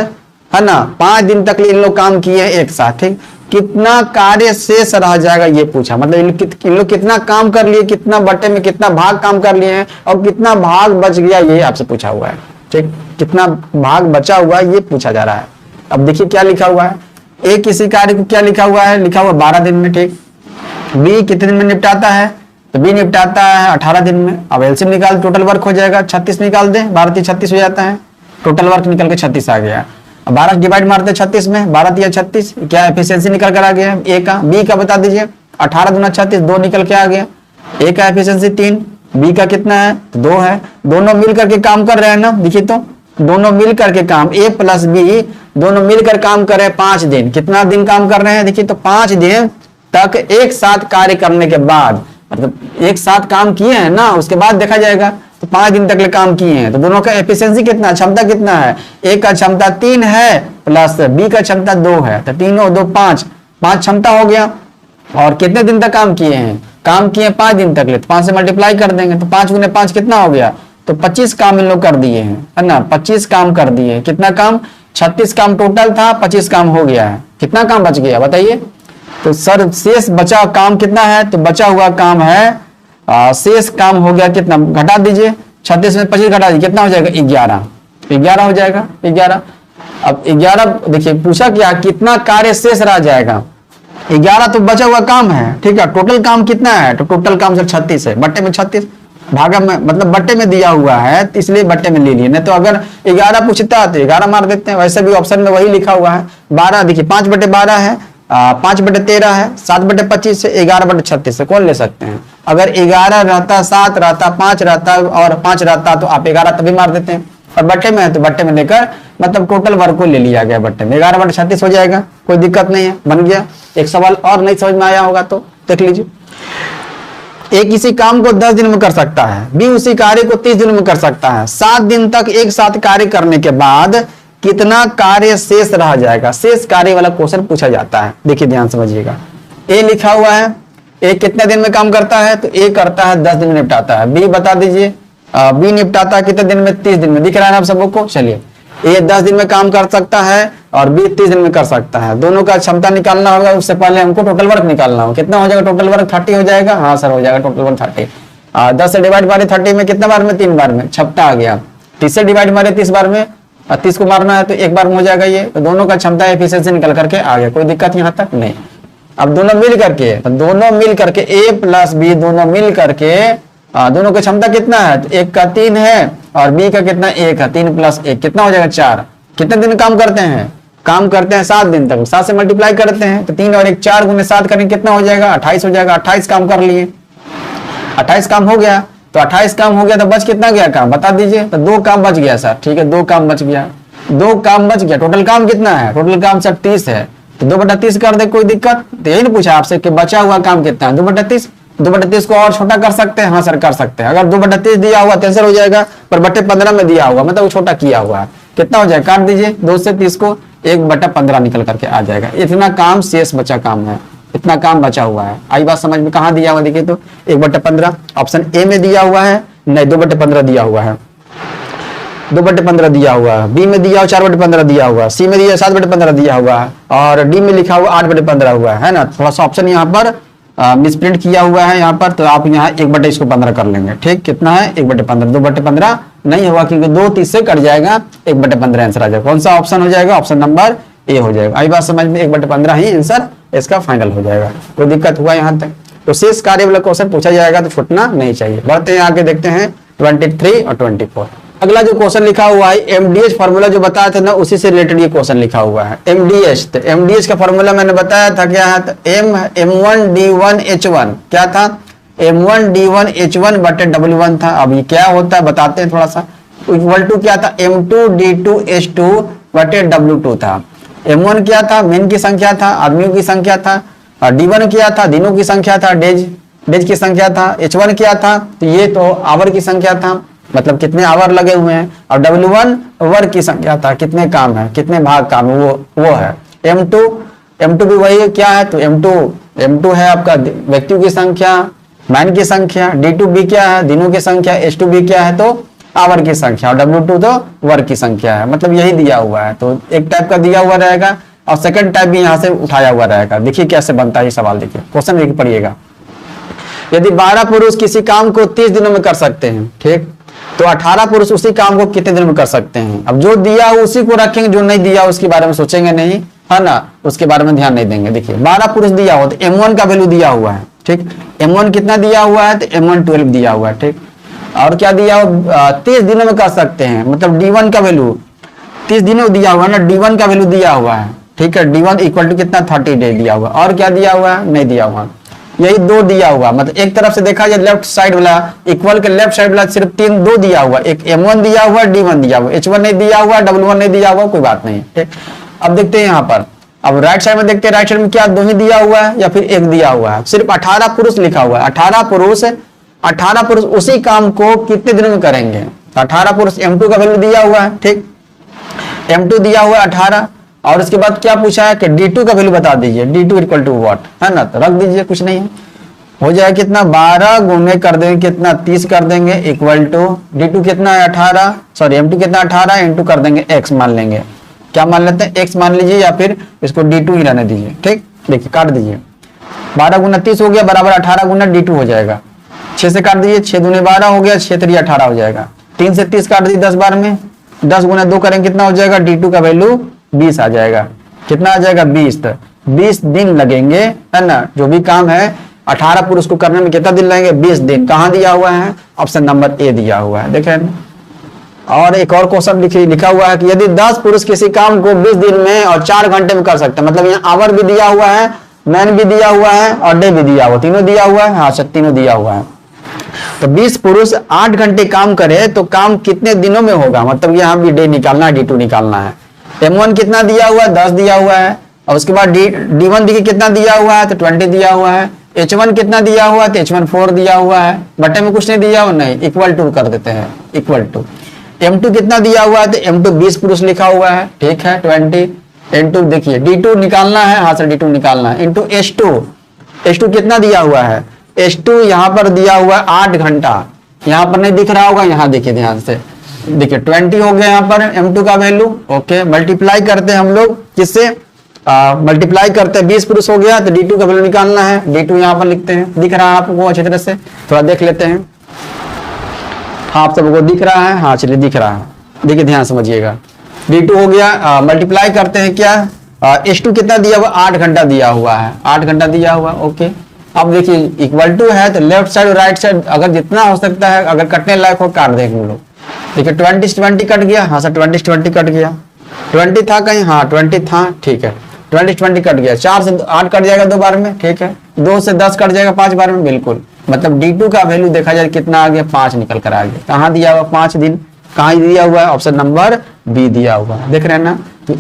है ना, 5 दिन तक इन लोग काम किए हैं एक साथ, ठीक, कितना कार्य शेष रह जाएगा ये पूछा, मतलब इन लोग कितना काम कर लिए, कितना बटे में कितना भाग काम कर लिए हैं और कितना भाग बच गया ये आपसे पूछा हुआ है, ठीक, कितना भाग बचा हुआ है ये पूछा जा रहा है। अब देखिए क्या लिखा हुआ है, ए किसी कार्य को क्या लिखा हुआ है, लिखा हुआ 12 दिन में, ठीक, बी कितने दिन में निपटाता है, तो बी निपटाता है 18 दिन में। अब एलसीएम निकाल, टोटल वर्क हो जाएगा 36 निकाल दे, 12 3 36 हो जाता है, टोटल वर्क निकल के 36 आ गया। अब 12 डिवाइड मारते 36 में, 12 3 36, क्या एफिशिएंसी निकल कर आ गया ए का, बी का बता दीजिए, 18 दूना 36, 2 निकल के आ गया। ए का एफिशिएंसी 3, बी का कितना है तो 2 है, दोनों मिल करके काम कर रहे हैं ना, देखिए तो दोनों मिल करके काम, ए प्लस बी दोनों मिलकर काम कर रहे हैं 5 दिन, कितना दिन काम कर रहे हैं, देखिए तो 5 दिन तक एक साथ कार्य करने के बाद, मतलब एक साथ काम किए हैं ना, उसके बाद देखा जाएगा तो 5 दिन तक ले काम किए हैं, तो दोनों का एफिशिएंसी कितना, क्षमता कितना है, ए का क्षमता 3 है प्लस बी का क्षमता 2 है, तो 3 और 2 5 क्षमता हो गया। और कितने दिन तक काम किए हैं, काम किए 5 दिन तक ले, तो 5 से मल्टीप्लाई कर देंगे तो 5 गुने 5 कितना हो गया, तो 25 काम इन लोग कर दिए हैं, है ना, 25 काम कर दिए। कितना काम, 36 काम टोटल था, 25 काम हो गया है, कितना काम बच गया बताइए। तो सर शेष बचा काम कितना है, तो बचा हुआ काम है, शेष काम हो गया कितना, घटा दीजिए, 36 में 25 घटा दीजिए, कितना हो जाएगा 11 हो जाएगा 11। अब 11 देखिए पूछा क्या, कितना कार्य शेष रह जाएगा, 11 तो बचा हुआ काम है, ठीक है, टोटल काम कितना है, तो टोटल काम सर 36 है, बट्टे में 36, भागा में मतलब बट्टे में दिया हुआ है तो इसलिए बट्टे में ले लिए, नहीं तो अगर 11 पूछता तो 11 मार देते हैं, वैसे भी ऑप्शन में वही लिखा हुआ है। 12 देखिए 5/12 है, 5/13 है, 7/25 से 11/36 से कौन ले सकते हैं। अगर 11 रहता, 7 रहता, 5 रहता और 5 रहता तो आप 11 तभी मार देते हैं, और बट्टे में है तो बट्टे में लेकर मतलब टोटल वर्क को ले लिया गया बट्टे में, 11/36 हो जाएगा, कोई दिक्कत नहीं है, बन गया। एक सवाल और नहीं समझ में आया होगा तो देख लीजिए। ए किसी काम को 10 दिन में कर सकता है, बी उसी कार्य को 30 दिन में कर सकता है। 7 दिन तक एक साथ कार्य करने के बाद कितना कार्य शेष रह जाएगा, शेष कार्य वाला क्वेश्चन पूछा जाता है। देखिए ध्यान समझिएगा, ए लिखा हुआ है, ए कितने दिन में काम करता है, तो ए करता है 10 दिन में निपटाता है। बी बता दीजिए, बी निपटाता है कितने दिन में, 30 दिन में। दिख रहा है ना आप सबको। चलिए, ए 10 दिन में काम कर सकता है और बी 30 दिन में कर सकता है। दोनों का क्षमता निकालना होगा, उससे पहले हमको टोटल वर्क निकालना होगा। कितना हो जाएगा टोटल वर्क? 30 हो जाएगा। हाँ सर हो जाएगा टोटल वर्क 30। 10 से डिवाइड मारे 30 में, कितना बार में? 3 बार में, छपटा आ गया। 30 से डिवाइड मारे 30 बार में, 30 को मारना है तो 1 बार में हो जाएगा ये। तो दोनों का क्षमता एफिशिएंसी निकल करके आ गया। कोई दिक्कत यहाँ तक नहीं। अब दोनों मिल करके, तो दोनों मिल करके ए प्लस बी दोनों मिल करके दोनों की क्षमता कितना है? तो 1 का 3 है और बी का कितना? 1 है। 3 प्लस 1 कितना हो जाएगा? 4। कितने दिन काम करते हैं? काम करते हैं 7 दिन तक। 7 से मल्टीप्लाई करते हैं तो 3 और 1 4 गुने 7 करेंगे, कितना हो जाएगा? 28 हो जाएगा। 28 काम कर लिए, 28 काम हो गया। तो 28 काम हो गया तो बच कितना गया काम, बता दीजिए। तो 2 काम बच गया सर। ठीक है, 2 काम बच गया, 2 काम बच गया। टोटल काम कितना है? टोटल काम सर 30 है, तो 2/30 कर दे, कोई दिक्कत? तो यही नहीं पूछा आपसे कि बचा हुआ काम कितना है? 2/30। 2/30 को और छोटा कर सकते हैं? हाँ सर कर सकते हैं। अगर 2/30 दिया हुआ तो आंसर हो जाएगा, पर बटे 15 में दिया हुआ मतलब वो छोटा किया हुआ है। कितना हो जाएगा? काट दीजिए 2 से 30 को, 1/15 निकल करके आ जाएगा। इतना काम शेष बचा काम है, इतना काम बचा हुआ है। आई बात समझ में? कहाँ दिया हुआ देखिए तो 1/15 ऑप्शन ए में दिया हुआ है, नहीं 2/15 दिया हुआ है, 2/15 दिया हुआ है। बी में दिया हुआ 4/15 दिया हुआ है, सी में दिया 7/15 दिया हुआ है और डी में लिखा हुआ 8/15 हुआ है ना। थोड़ा सा ऑप्शन यहाँ पर मिसप्रिंट किया हुआ है यहाँ पर, तो आप यहाँ 1/15 कर लेंगे। ठीक, कितना है? 1/15। 2/15 नहीं होगा क्योंकि 2 30 से कट जाएगा, 1/15 आंसर आ जाएगा। कौन सा ऑप्शन हो जाएगा? ऑप्शन नंबर ए हो जाएगा। आई बात समझ में? 1/15 ही आंसर इसका फाइनल हो जाएगा। कोई दिक्कत हुआ यहाँ तक? तो शेष कार्य वाला क्वेश्चन पूछा जाएगा तो छूटना नहीं चाहिए। बढ़ते हैं आगे, देखते हैं 23 और 24। अगला जो क्वेश्चन लिखा हुआ है एमडीएच फार्मूला जो बताया था ना, उसी से रिलेटेड ये क्वेश्चन लिखा हुआ है। एमडीएच, तो एमडीएच का फार्मूला मैंने बताया था क्या है? तो M1D1H1 क्या था? M1D1H1 बटे W1 था। अब ये क्या होता है बताते हैं थोड़ा सा। इक्वल टू क्या था? M2D2H2 बटे W2 था। M1 क्या था? मेन की संख्या था, आदमियों की संख्या था। D1 क्या था? दिनों की संख्या था, डेज की संख्या था। H1 क्या था? तो ये तो आवर की संख्या था, मतलब कितने आवर लगे हुए हैं। और W1 वर्ग की संख्या था, कितने काम है, कितने भाग काम है, वो है। M2 भी वही क्या है? तो M2 है आपका व्यक्तियों की संख्या, मैन की संख्या। D2 भी क्या है? दिनों की संख्या। H2 भी क्या है? तो आवर की संख्या। और W2 तो वर्ग की संख्या है। मतलब यही दिया हुआ है, तो एक टाइप का दिया हुआ रहेगा और सेकंड टाइप भी यहाँ से उठाया हुआ रहेगा। देखिए कैसे बनता है ये सवाल। देखिए क्वेश्चन एक पढ़िएगा। यदि 12 पुरुष किसी काम को 30 दिनों में कर सकते हैं, ठीक, तो 18 पुरुष उसी काम को कितने दिन में कर सकते हैं? अब जो दिया हो उसी को रखेंगे, जो नहीं दिया उसके बारे में सोचेंगे नहीं, है ना, उसके बारे में ध्यान नहीं देंगे। देखिए 12 पुरुष दिया हो तो M1 का वैल्यू दिया हुआ है। ठीक, M1 कितना दिया हुआ है? तो M1 12 दिया हुआ है। ठीक, और क्या दिया हो? 30 दिनों में कर सकते हैं, मतलब D1 का वैल्यू 30 दिनों दिया हुआ है ना, D1 का वैल्यू दिया हुआ है। ठीक है, D1 इक्वल टू कितना? 30 डे दिया हुआ। और क्या दिया हुआ है? नहीं दिया हुआ। यही 2 दिया हुआ, मतलब एक तरफ से देखा जाए लेफ्ट साइड वाला इक्वल के लेफ्ट साइड वाला सिर्फ 2 दिया हुआ। एक M1 दिया हुआ, D1 दिया हुआ, H1 नहीं दिया हुआ, W1 नहीं दिया हुआ, कोई बात नहीं। ठीक, अब देखते हैं यहाँ पर। अब राइट साइड में देखते हैं, राइट साइड में क्या 2 ही दिया हुआ है या फिर 1 दिया हुआ है? सिर्फ 18 पुरुष लिखा हुआ है। 18 पुरुष उसी काम को कितने दिनों में करेंगे? 18 पुरुष। M2 का वैल्यू दिया हुआ है। ठीक, M2 दिया हुआ है 18 और उसके बाद क्या पूछा है कि D2 का वैल्यू बता दीजिए। D2 इक्वल टू व्हाट, है ना, तो रख दीजिए, कुछ नहीं है। हो जाए कितना? 12 गुने कर देंगे कितना? 30 कर देंगे इक्वल टू D2 कितना है? 18, सॉरी M2 कितना? 18 इंटू कर देंगे X मान लेंगे। क्या मान लेते हैं? X मान लीजिए या फिर इसको D2 ही रहने दीजिए। ठीक, देखिए काट दीजिए। 12 गुना 30 हो गया बराबर 18 गुना D2 हो जाएगा। 6 से काट दीजिए, 6 दूने 12 हो गया, 6 3 18 हो जाएगा। 3 से 30 काट दीजिए 10 बार में, 10 गुना 2 करेंगे कितना हो जाएगा? D2 का वैल्यू 20 आ जाएगा। कितना आ जाएगा? 20 दिन लगेंगे, है ना। जो भी काम है 18 पुरुष को करने में कितना दिन लगेंगे? 20 दिन। कहाँ दिया हुआ है? ऑप्शन नंबर ए दिया हुआ है, देखें। और एक और क्वेश्चन लिखा हुआ है कि यदि 10 पुरुष किसी काम को 20 दिन में और 4 घंटे में कर सकते हैं, मतलब यहाँ आवर भी दिया हुआ है, मैन भी दिया हुआ है और डे भी दिया हुआ, तीनों दिया हुआ है। हाँ सर, तीनों दिया हुआ है। तो 20 पुरुष 8 घंटे काम करे तो काम कितने दिनों में होगा? मतलब यहाँ भी डे निकालना है, D2 निकालना है। M1 कितना दिया हुआ है? 10 दिया हुआ है। और उसके बाद D1 देखिए कितना दिया हुआ है? तो 20 दिया हुआ है। H1 कितना दिया हुआ है, तो H1 4 दिया हुआ है, बटे में कुछ नहीं दिया हुआ, नहीं, इक्वल टू कर देते हैं, इक्वल टू। M2 कितना दिया हुआ है, तो M2 20 पुरुष लिखा हुआ है, ठीक है, 20 इंटू, देखिए D2 निकालना है, हाँ सर D2 निकालना है, इंटू H2 कितना दिया हुआ है, H2 यहाँ पर दिया हुआ है 8 घंटा, यहाँ पर नहीं दिख रहा होगा, यहाँ देखिए ध्यान से, देखिए 20 हो गया यहाँ पर M2 का वैल्यू, ओके, मल्टीप्लाई करते हैं हम लोग किससे, मल्टीप्लाई करते हैं, 20 पुरुष हो गया, तो D2 का वैल्यू निकालना है, D2 यहाँ पर लिखते हैं, दिख रहा है आपको अच्छी तरह से, थोड़ा देख लेते हैं, हाँ आप सबको दिख रहा है, हाँ चलिए दिख रहा है, देखिए ध्यान समझिएगा, D2 हो गया, मल्टीप्लाई करते हैं क्या, H2 कितना दिया हुआ, 8 घंटा दिया हुआ है, 8 घंटा दिया हुआ, ओके। अब देखिए इक्वल टू है, तो लेफ्ट साइड और राइट साइड अगर जितना हो सकता है, अगर कटने लायक हो काट देंगे हम लोग, देखिए 20 20 कट गया, हाँ सर 20 20 कट गया, 20 था कहीं, हाँ 20 था, ठीक है, 20 20 कट गया, 4 से 8 कट जाएगा 2 बार में, ठीक है, 2 से 10 कट जाएगा 5 बार में, बिल्कुल, मतलब D2 का वैल्यू देखा जाए कितना आ गया, 5 निकल कर आ गया, कहाँ दिया हुआ 5 दिन, कहाँ दिया हुआ है, ऑप्शन नंबर बी दिया हुआ है, देख रहे हैं ना। तो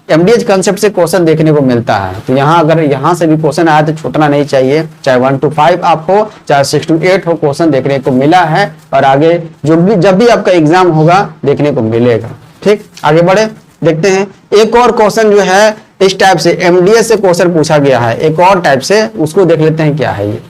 एमडीएच कंसेप्ट से क्वेश्चन देखने को मिलता है, तो यहाँ अगर यहाँ से भी क्वेश्चन आया तो छूटना नहीं चाहिए, चाहे 1 to 5 आप हो, चाहे 6 to 8 हो, क्वेश्चन देखने को मिला है, और आगे जब भी आपका एग्जाम होगा देखने को मिलेगा, ठीक। आगे बढ़े, देखते हैं एक और क्वेश्चन जो है इस टाइप से एमडीएच से क्वेश्चन पूछा गया है, एक और टाइप से, उसको देख लेते हैं क्या है ये।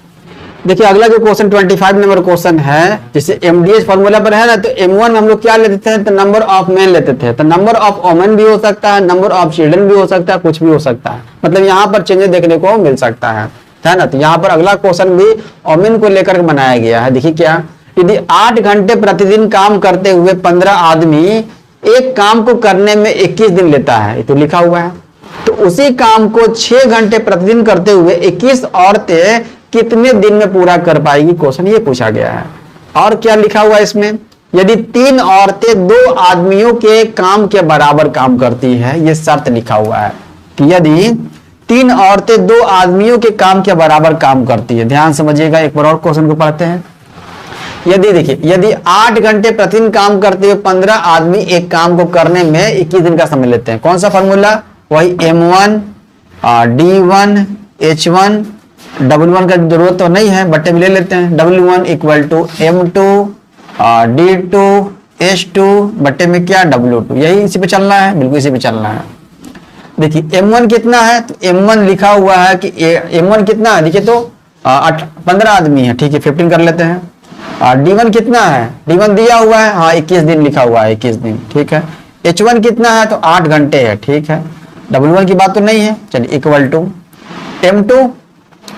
देखिए अगला जो क्वेश्चन 25 नंबर क्वेश्चन है, जैसे एमडीएच फॉर्मूला पर है ना, तो M1 हम लोग क्या लेते थे, तो नंबर ऑफ मैन लेते थे, तो नंबर ऑफ वोमेन भी हो सकता है, नंबर ऑफ चिल्ड्रन भी हो सकता है, कुछ भी हो सकता है, मतलब यहाँ पर चेंजेस देखने को मिल सकता है ना। तो यहाँ पर अगला क्वेश्चन भी वोमेन को लेकर बनाया गया है, देखिए क्या, यदि 8 घंटे प्रतिदिन काम करते हुए 15 आदमी एक काम को करने में 21 दिन लेता है, ये तो लिखा हुआ है, तो उसी काम को 6 घंटे प्रतिदिन करते हुए 21 औरतें कितने दिन में पूरा कर पाएगी, क्वेश्चन ये पूछा गया है। और क्या लिखा हुआ है इसमें, यदि 3 औरतें 2 आदमियों के काम के बराबर काम करती है, ये शर्त लिखा हुआ है कि यदि 3 औरतें 2 आदमियों के काम के बराबर काम करती है, ध्यान समझिएगा, एक बार और क्वेश्चन को पढ़ते हैं। यदि देखिए, यदि 8 घंटे प्रतिदिन काम करते हुए 15 आदमी एक काम को करने में 21 दिन का समय लेते हैं, कौन सा फॉर्मूला, वही M1 D1 H1 W1 का जरूरत तो नहीं है, बट्टे में ले लेते हैं, W1 equal to M2 D2 H2 बट्टे में क्या, W2, यही इसी पे चलना है, बिल्कुल इसी पे चलना है। देखिए M1 कितना है, तो M1 लिखा हुआ है कि M1 कितना है, देखिए तो 15 आदमी है, ठीक है, 15 कर लेते हैं। D1 कितना है, D1 दिया हुआ है, हाँ 21 दिन लिखा हुआ है, 21 दिन, ठीक है। H1 कितना है, तो 8 घंटे है, ठीक है, W1 की बात तो नहीं है, चलिए इक्वल टू M2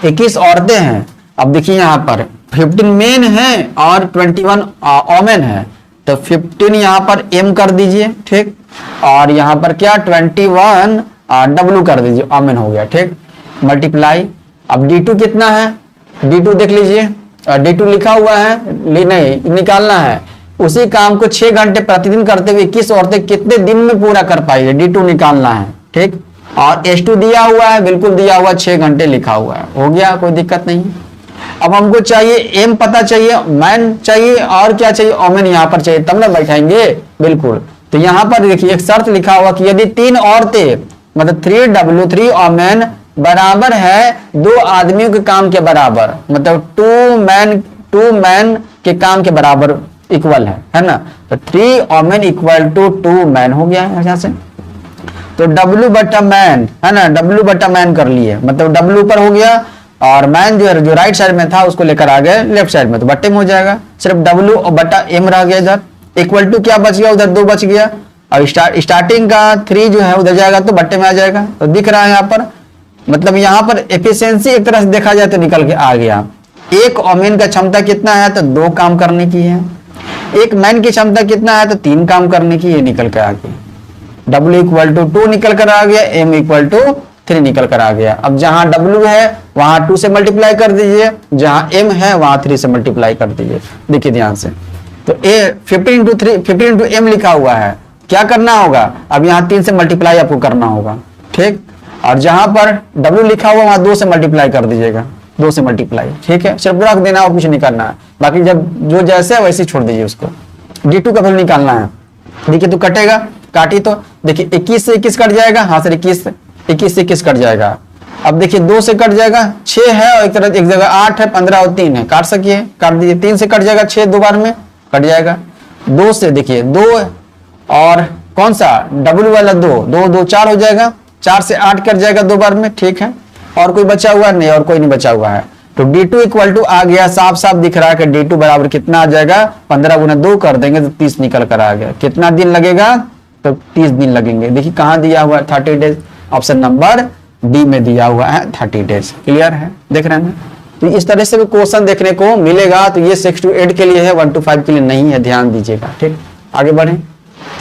21 औरतें हैं। अब देखिए यहाँ पर 15 मेन है और 21 वोमेन है, तो 15 यहाँ पर M कर दीजिए, ठीक, और यहाँ पर क्या 21 W कर दीजिए, वोमेन हो गया, ठीक, मल्टीप्लाई। अब D2 कितना है, D2 देख लीजिए, D2 लिखा हुआ है, नहीं निकालना है, उसी काम को 6 घंटे प्रतिदिन करते हुए 21 औरतें कितने दिन में पूरा कर पाएगी, D2 निकालना है, ठीक। और H2 दिया हुआ है, बिल्कुल दिया हुआ, 6 घंटे लिखा हुआ है, हो गया, कोई दिक्कत नहीं। अब हमको चाहिए M पता चाहिए, मैन चाहिए, और क्या चाहिए, वोमेन यहाँ पर चाहिए, तब ना बैठाएंगे, बिल्कुल। तो यहाँ पर देखिए एक शर्त लिखा हुआ कि यदि 3 औरतें मतलब 3W3 वोमेन बराबर है 2 आदमियों के काम के बराबर, मतलब 2 मैन के काम के बराबर इक्वल है ना, तो 3 वोमेन इक्वल टू 2 मैन हो गया है यहाँ से। तो W बटा मैन है ना, W बटा मैन कर लिए, मतलब W ऊपर हो गया और मैन जो राइट साइड में था उसको लेकर आ गए लेफ्ट साइड में, तो बट्टे में हो जाएगा, सिर्फ W और बटा M रह गया इधर, इक्वल टू क्या बच गया, उधर 2 बच गया, और स्टार्टिंग का 3 जो है उधर जाएगा तो बट्टे में आ जाएगा। तो दिख रहा है यहाँ पर, मतलब यहाँ पर एफिशिएंसी एक तरह से देखा जाए तो निकल के आ गया। एक वोमेन का क्षमता कितना है, तो 2 काम करने की है, एक मैन की क्षमता कितना है, तो 3 काम करने की, ये निकल के आ गया। W इक्वल टू 2 निकल कर आ गया, M इक्वल टू 3 निकल कर आ गया। अब जहां W है वहां 2 से मल्टीप्लाई कर दीजिए, जहां M है वहां 3 से मल्टीप्लाई कर दीजिए, देखिए ध्यान से। तो 15 इंटू M लिखा हुआ है, क्या करना होगा, अब यहाँ 3 से मल्टीप्लाई आपको करना होगा, ठीक, और जहां पर W लिखा हुआ वहां 2 से मल्टीप्लाई कर दीजिएगा, 2 से मल्टीप्लाई, ठीक है, सिर्फ रख देना और कुछ नहीं करना है, बाकी जब जो जैसे है वैसे छोड़ दीजिए उसको। D2 का वैल्यू निकालना है, देखिए तो कटेगा, काटी तो देखिए 21 से 21 कट जाएगा, हाँ सर 21 से 21 कट जाएगा, अब देखिए 2 से कट जाएगा, 6 है और एक जगह 8 है, 15 और 3 है, काट सकिए, काट दीजिए। 3 से कट जाएगा, 6 दो बार में कट जाएगा। 2 से देखिए 2 और कौन सा डबल वाला 2, 2 2 4 हो जाएगा। 4 से 8 कट जाएगा दो बार में, ठीक है। और कोई बचा हुआ नहीं, और कोई नहीं बचा हुआ है। तो D2 इक्वल टू आ गया, साफ साफ दिख रहा है कि D2 बराबर कितना आ जाएगा, 15 गुना 2 कर देंगे तो 30 निकल कर आ गया। कितना दिन लगेगा, तो 30 दिन लगेंगे। देखिए कहाँ दिया हुआ है 30 डेज, ऑप्शन नंबर डी में दिया हुआ है 30 डेज। क्लियर है, देख रहे हैं। तो इस तरह से भी क्वेश्चन देखने को मिलेगा। तो ये 6 to 8 के लिए है, 1 to 5 के लिए नहीं है, ध्यान दीजिएगा। ठीक, आगे बढ़े।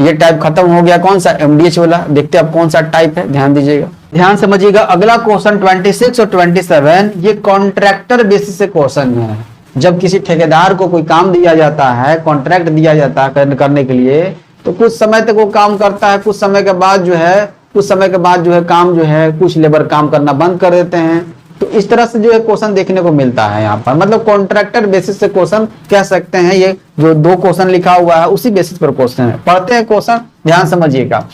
ये टाइप खत्म हो गया, कौन सा MDH वाला। देखते हैं अब कौन सा टाइप है, ध्यान दीजिएगा, ध्यान समझिएगा। अगला क्वेश्चन 26 और 27 ये कॉन्ट्रैक्टर बेसिस से क्वेश्चन है। जब किसी ठेकेदार को कोई काम दिया जाता है, कॉन्ट्रैक्ट दिया जाता है करने के लिए, तो कुछ समय तक वो काम करता है, कुछ समय के बाद जो है काम जो है कुछ लेबर काम करना बंद कर देते हैं। तो इस तरह से जो है क्वेश्चन देखने को मिलता है यहाँ पर, मतलब कॉन्ट्रैक्टर बेसिस से क्वेश्चन कह सकते हैं। ये जो 2 क्वेश्चन लिखा हुआ है उसी बेसिस पर क्वेश्चन है। पढ़ते हैं क्वेश्चन, ध्यान समझिएगा।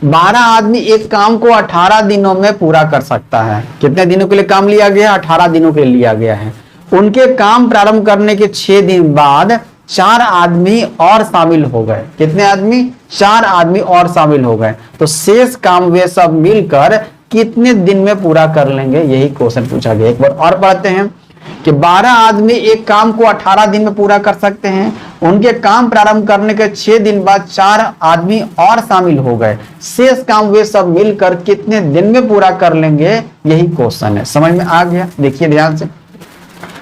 12 आदमी एक काम को 18 दिनों में पूरा कर सकता है। कितने दिनों के लिए काम लिया गया, 18 दिनों के लिए लिया गया है। उनके काम प्रारंभ करने के 6 दिन बाद 4 आदमी और शामिल हो गए। कितने आदमी, 4 आदमी और शामिल हो गए। तो शेष काम वे सब मिलकर कितने दिन में पूरा कर लेंगे, यही क्वेश्चन पूछा गया। एक बार और पढ़ते हैं कि 12 आदमी एक काम को 18 दिन में पूरा कर सकते हैं। उनके काम प्रारंभ करने के 6 दिन बाद 4 आदमी और शामिल हो गए। शेष काम वे सब मिलकर कितने दिन में पूरा कर लेंगे, यही क्वेश्चन है। समझ में आ गया, देखिए ध्यान से।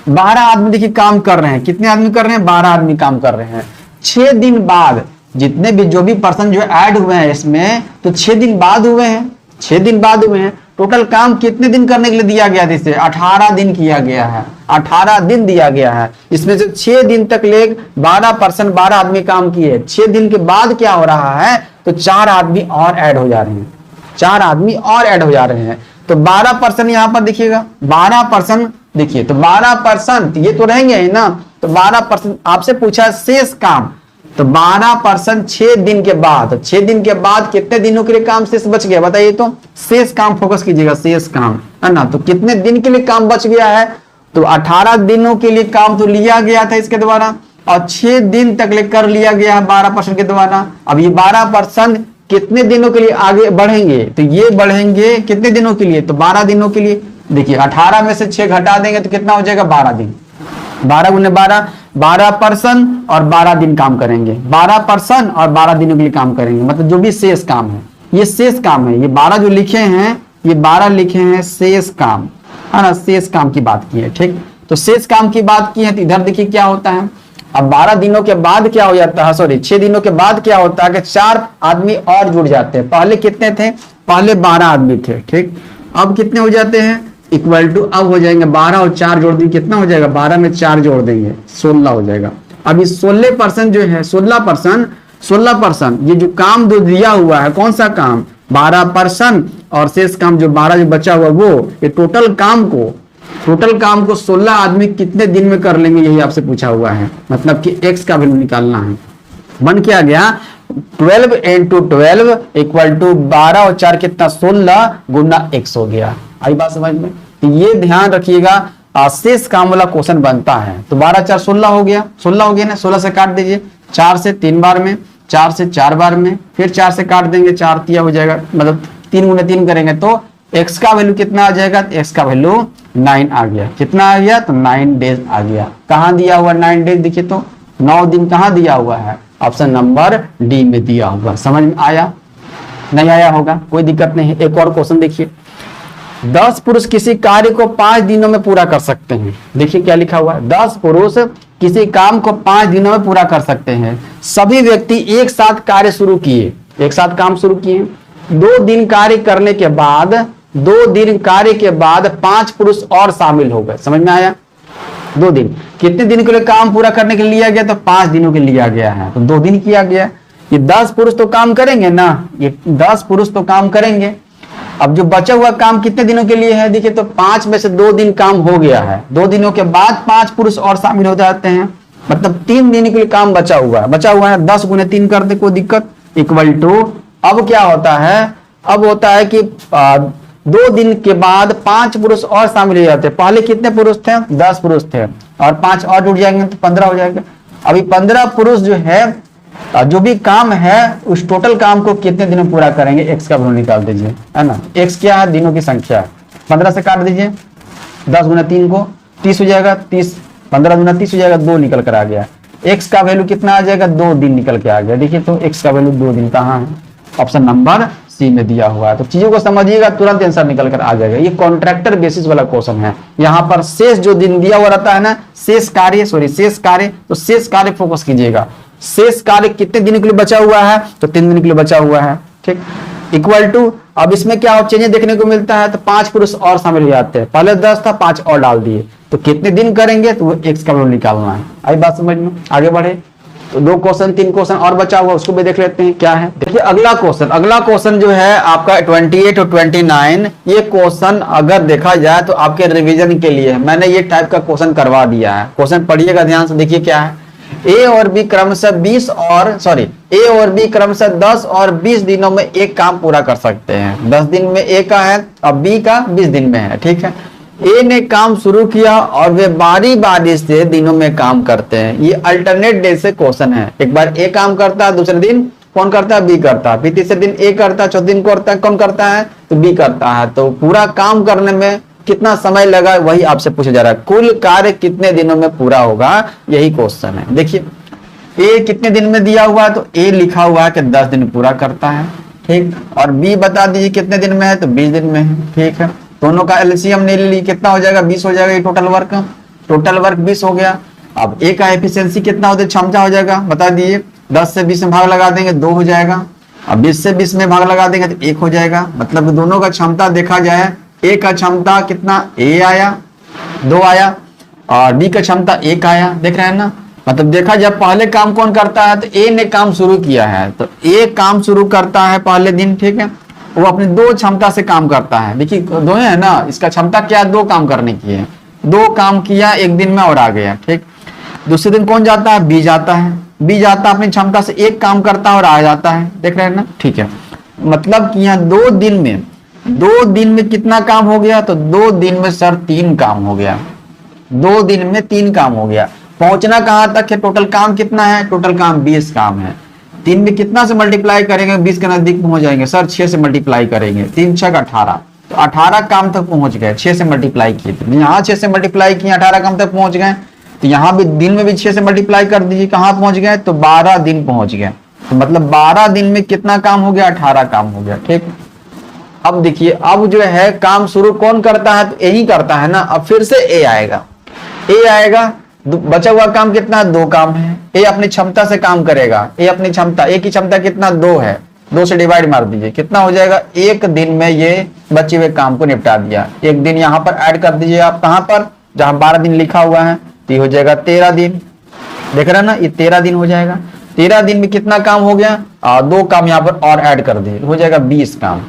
12 आदमी देखिए काम कर रहे हैं। कितने आदमी कर रहे हैं, 12 आदमी काम कर रहे हैं। 6 दिन बाद जितने भी जो भी पर्सन जो ऐड हुए हैं इसमें, तो 6 दिन बाद हुए हैं, 6 दिन बाद हुए हैं। टोटल काम कितने दिन करने के लिए दिया गया था, इसे 18 दिन किया गया है, 18 दिन दिया गया है। इसमें से 6 दिन तक ले 12 आदमी काम किए। 6 दिन के बाद क्या हो रहा है, तो 4 आदमी और ऐड हो जा रहे हैं, 4 आदमी और ऐड हो जा रहे हैं। तो 12% यहां पर देखिएगा, 12% देखिए, तो 12% ये तो रहेंगे ही ना। तो 12% आपसे पूछा शेष काम, तो 12% 6 दिन के बाद, 6 दिन के बाद कितने दिनों के लिए काम शेष बच गया, बताइए। तो शेष काम फोकस कीजिएगा, शेष काम है ना। तो कितने दिन के लिए काम बच गया है, तो 18 दिनों के लिए काम तो लिया गया था इसके द्वारा, और 6 दिन तक ले कर लिया गया है 12% के द्वारा। अब ये 12% कितने दिनों के लिए आगे बढ़ेंगे, तो ये बढ़ेंगे कितने दिनों के लिए, तो 12 दिनों के लिए। देखिए 18 में से 6 घटा देंगे तो कितना हो जाएगा, 12 दिन। 12 गुने 12, 12% और 12 दिन काम करेंगे। 12% और 12 दिनों के लिए काम करेंगे, मतलब जो भी शेष काम है, ये शेष काम है। ये 12 जो लिखे हैं, ये 12 लिखे हैं शेष काम, है ना, शेष काम की बात की है। ठीक, तो शेष काम की बात की है। तो इधर देखिए क्या होता है, अब 12 दिनों के बाद क्या हो जाता है, सॉरी 6 दिनों के बाद क्या होता है कि 4 आदमी और जुड़ जाते हैं। पहले कितने थे, पहले 12 आदमी थे। ठीक, अब कितने हो जाते हैं, इक्वल टू अब हो जाएंगे 12 और 4 जोड़ देंगे, कितना हो जाएगा, 12 में 4 जोड़ देंगे 16 हो जाएगा। अब इस 16% जो है, 16% ये जो काम जो दिया हुआ है, कौन सा काम, 12% और शेष काम जो 12 जो बचा हुआ वो, ये टोटल काम को 16 आदमी कितने दिन में कर लेंगे, यही आपसे पूछा हुआ है। मतलब कि x का वैल्यू निकालना है। बन क्या गया, 12 into 12 इक्वल टू 12 और 4 कितना, 16 गुना x हो गया। आई बात समझ में। तो ये ध्यान रखिएगा, शेष काम वाला क्वेश्चन बनता है। तो 12 4 16 हो गया, 16 हो गया ना। 16 से काट दीजिए, 4 से 3 बार में, 4 से 4 बार में, फिर 4 से काट देंगे, 4 तिया हो जाएगा, मतलब 3 गुने 3 करेंगे तो x का वैल्यू कितना आ जाएगा, तो x का वैल्यू 9 आ गया। कितना आ गया, तो 9 डेज आ गया। कहाँ दिया हुआ 9 डेज, देखिए तो 9 दिन कहाँ दिया हुआ है, ऑप्शन नंबर डी में दिया हुआ। समझ में आया, नहीं आया होगा कोई दिक्कत नहीं है। एक और क्वेश्चन देखिए, 10 पुरुष किसी कार्य को 5 दिनों में पूरा कर सकते हैं। देखिए क्या लिखा हुआ है, 10 पुरुष किसी काम को 5 दिनों में पूरा कर सकते हैं। सभी व्यक्ति एक साथ कार्य शुरू किए, एक साथ काम शुरू किए। 2 दिन कार्य करने के बाद 2 दिन कार्य के बाद 5 पुरुष और शामिल हो गए। समझ में आया, 2 दिन, कितने दिन के लिए काम पूरा करने के लिए लिया गया, तो 5 दिनों के लिए लिया गया है, तो 2 दिन किया गया। ये 10 पुरुष तो काम करेंगे ना, ये 10 पुरुष तो काम करेंगे। अब जो बचा हुआ काम कितने दिनों के लिए है, देखिए तो 5 में से 2 दिन काम हो गया है। 2 दिनों के बाद 5 पुरुष और शामिल हो जाते हैं, मतलब 3 दिन के लिए काम बचा हुआ है। 10 गुने 3 कर दे, कोई दिक्कत, इक्वल टू अब क्या होता है, अब होता है कि 2 दिन के बाद 5 पुरुष और शामिल हो जाते हैं। पहले कितने पुरुष थे? 10 पुरुष थे, और 5 और जुड़ जाएंगे तो 15 हो जाएगा। अभी 15 पुरुष जो है जो भी काम है उस टोटल काम को कितने दिन में पूरा करेंगे, एक्स का वैल्यू निकाल दीजिए, है ना। एक्स क्या है? दिनों की संख्या है। 15 से काट दीजिए, 10 गुना 3 को 30 हो जाएगा, 30 15 गुना 30 हो जाएगा, 2 निकल कर आ गया। एक्स का वैल्यू कितना आ जाएगा? 2 दिन निकल के आ गया। देखिए तो एक्स का वैल्यू 2 दिन कहाँ है? ऑप्शन नंबर सी में दिया हुआ है। तो चीजों को समझिएगा, तुरंत आंसर निकल कर आ जाएगा। ये कॉन्ट्रैक्टर बेसिस वाला क्वेश्चन है। यहाँ पर शेष जो दिन दिया हुआ रहता है ना, शेष कार्य तो शेष कार्य फोकस कीजिएगा। शेष कार्य कितने दिन के लिए बचा हुआ है? तो 3 दिन के लिए बचा हुआ है, ठीक। इक्वल टू, अब इसमें क्या चेंजेस देखने को मिलता है? तो 5 पुरुष और शामिल हो जाते हैं। पहले 10 था, 5 और डाल दिए, तो कितने दिन करेंगे? तो वो एक्स का वैल्यू निकालना है। आई बात समझ में? आगे बढ़े तो 2 क्वेश्चन 3 क्वेश्चन और बचा हुआ, उसको भी देख लेते हैं क्या है। देखिए अगला क्वेश्चन जो है आपका 28 और 29, ये क्वेश्चन अगर देखा जाए तो आपके रिवीजन के लिए मैंने ये टाइप का क्वेश्चन करवा दिया है। क्वेश्चन पढ़िएगा ध्यान से, देखिए क्या है। ए और बी क्रमशः 10 और 20 दिनों में एक काम पूरा कर सकते हैं। 10 दिन में ए का है और बी का 20 दिन में है, ठीक है। ए ने काम शुरू किया और वे बारी बारी से दिनों में काम करते हैं। ये अल्टरनेट डे से क्वेश्चन है। एक बार ए काम करता है, दूसरे दिन कौन करता है? बी करता है, फिर तीसरे दिन ए करता है, चौथे दिन कौन करता है? तो बी करता है। तो पूरा काम करने में कितना समय लगा, वही आपसे पूछा जा रहा है। कुल कार्य कितने दिनों में पूरा होगा, यही क्वेश्चन है। देखिए ए कितने दिन में दिया हुआ है, तो ए लिखा हुआ है कि 10 दिन पूरा करता है, ठीक। और बी बता दीजिए कितने दिन में है, तो 20 दिन में है, ठीक है। दोनों का एलसीएम ले ली, कितना हो जाएगा? 20 हो जाएगा। ये टोटल वर्क 20 हो गया। अब ए का एफिशिएंसी कितना होता है, क्षमता हो जाएगा, बता दीजिए। 10 से 20 में भाग लगा देंगे 2 हो जाएगा। अब 20 से 20 में भाग लगा देंगे तो 1 हो जाएगा। मतलब दोनों का क्षमता देखा जाए, ए का क्षमता कितना? ए आया, 2 आया, और बी का क्षमता 1 आया। देख रहे हैं ना। मतलब देखा जाए पहले काम कौन करता है, तो ए ने काम शुरू किया है, तो ए काम शुरू करता है पहले दिन, ठीक है। वो अपनी 2 क्षमता से काम करता है। देखिए 2 है ना, इसका क्षमता क्या है? 2 काम करने की है। 2 काम किया 1 दिन में और आ गया, ठीक। दूसरे दिन कौन जाता है? बी जाता है। बी जाता है अपनी क्षमता से 1 काम करता है और आ जाता है। देख रहे हैं ना, ठीक है। मतलब कि यहाँ 2 दिन में कितना काम हो गया? तो 2 दिन में सर 3 काम हो गया। 2 दिन में 3 काम हो गया। पहुंचना कहां तक है? टोटल काम कितना है? टोटल काम 20 काम है। 3 में कितना से मल्टीप्लाई करेंगे? 20 के नजदीक पहुंच जाएंगे सर। 6 से मल्टीप्लाई करेंगे, 3 6 18, तो 18 काम तक पहुंच गए। 6 से मल्टीप्लाई किए, तो यहाँ 6 से मल्टीप्लाई किए, 18 काम तक पहुंच गए। तो यहाँ भी दिन में भी 6 से मल्टीप्लाई कर दीजिए, कहाँ पहुंच गए? तो 12 दिन पहुंच गए। तो मतलब 12 दिन में कितना काम हो गया? 18 काम हो गया, ठीक। अब देखिए, अब जो है काम शुरू कौन करता है? तो यही करता है ना। अब फिर से ए आएगा। बचा हुआ काम कितना? 2 काम है। ए अपनी क्षमता से काम करेगा। ए अपनी क्षमता, ए की क्षमता कितना? 2 है। 2 से डिवाइड मार दीजिए, कितना हो जाएगा? 1 दिन में ये बचे हुए काम को निपटा दिया। 1 दिन यहाँ पर ऐड कर दीजिए आप, कहां पर? जहां 12 दिन लिखा हुआ है, तो ये हो जाएगा 13 दिन। देख रहे हैं ना, ये 13 दिन हो जाएगा। 13 दिन में कितना काम हो गया? 2 काम यहाँ पर और ऐड कर दिए, हो जाएगा 20 काम।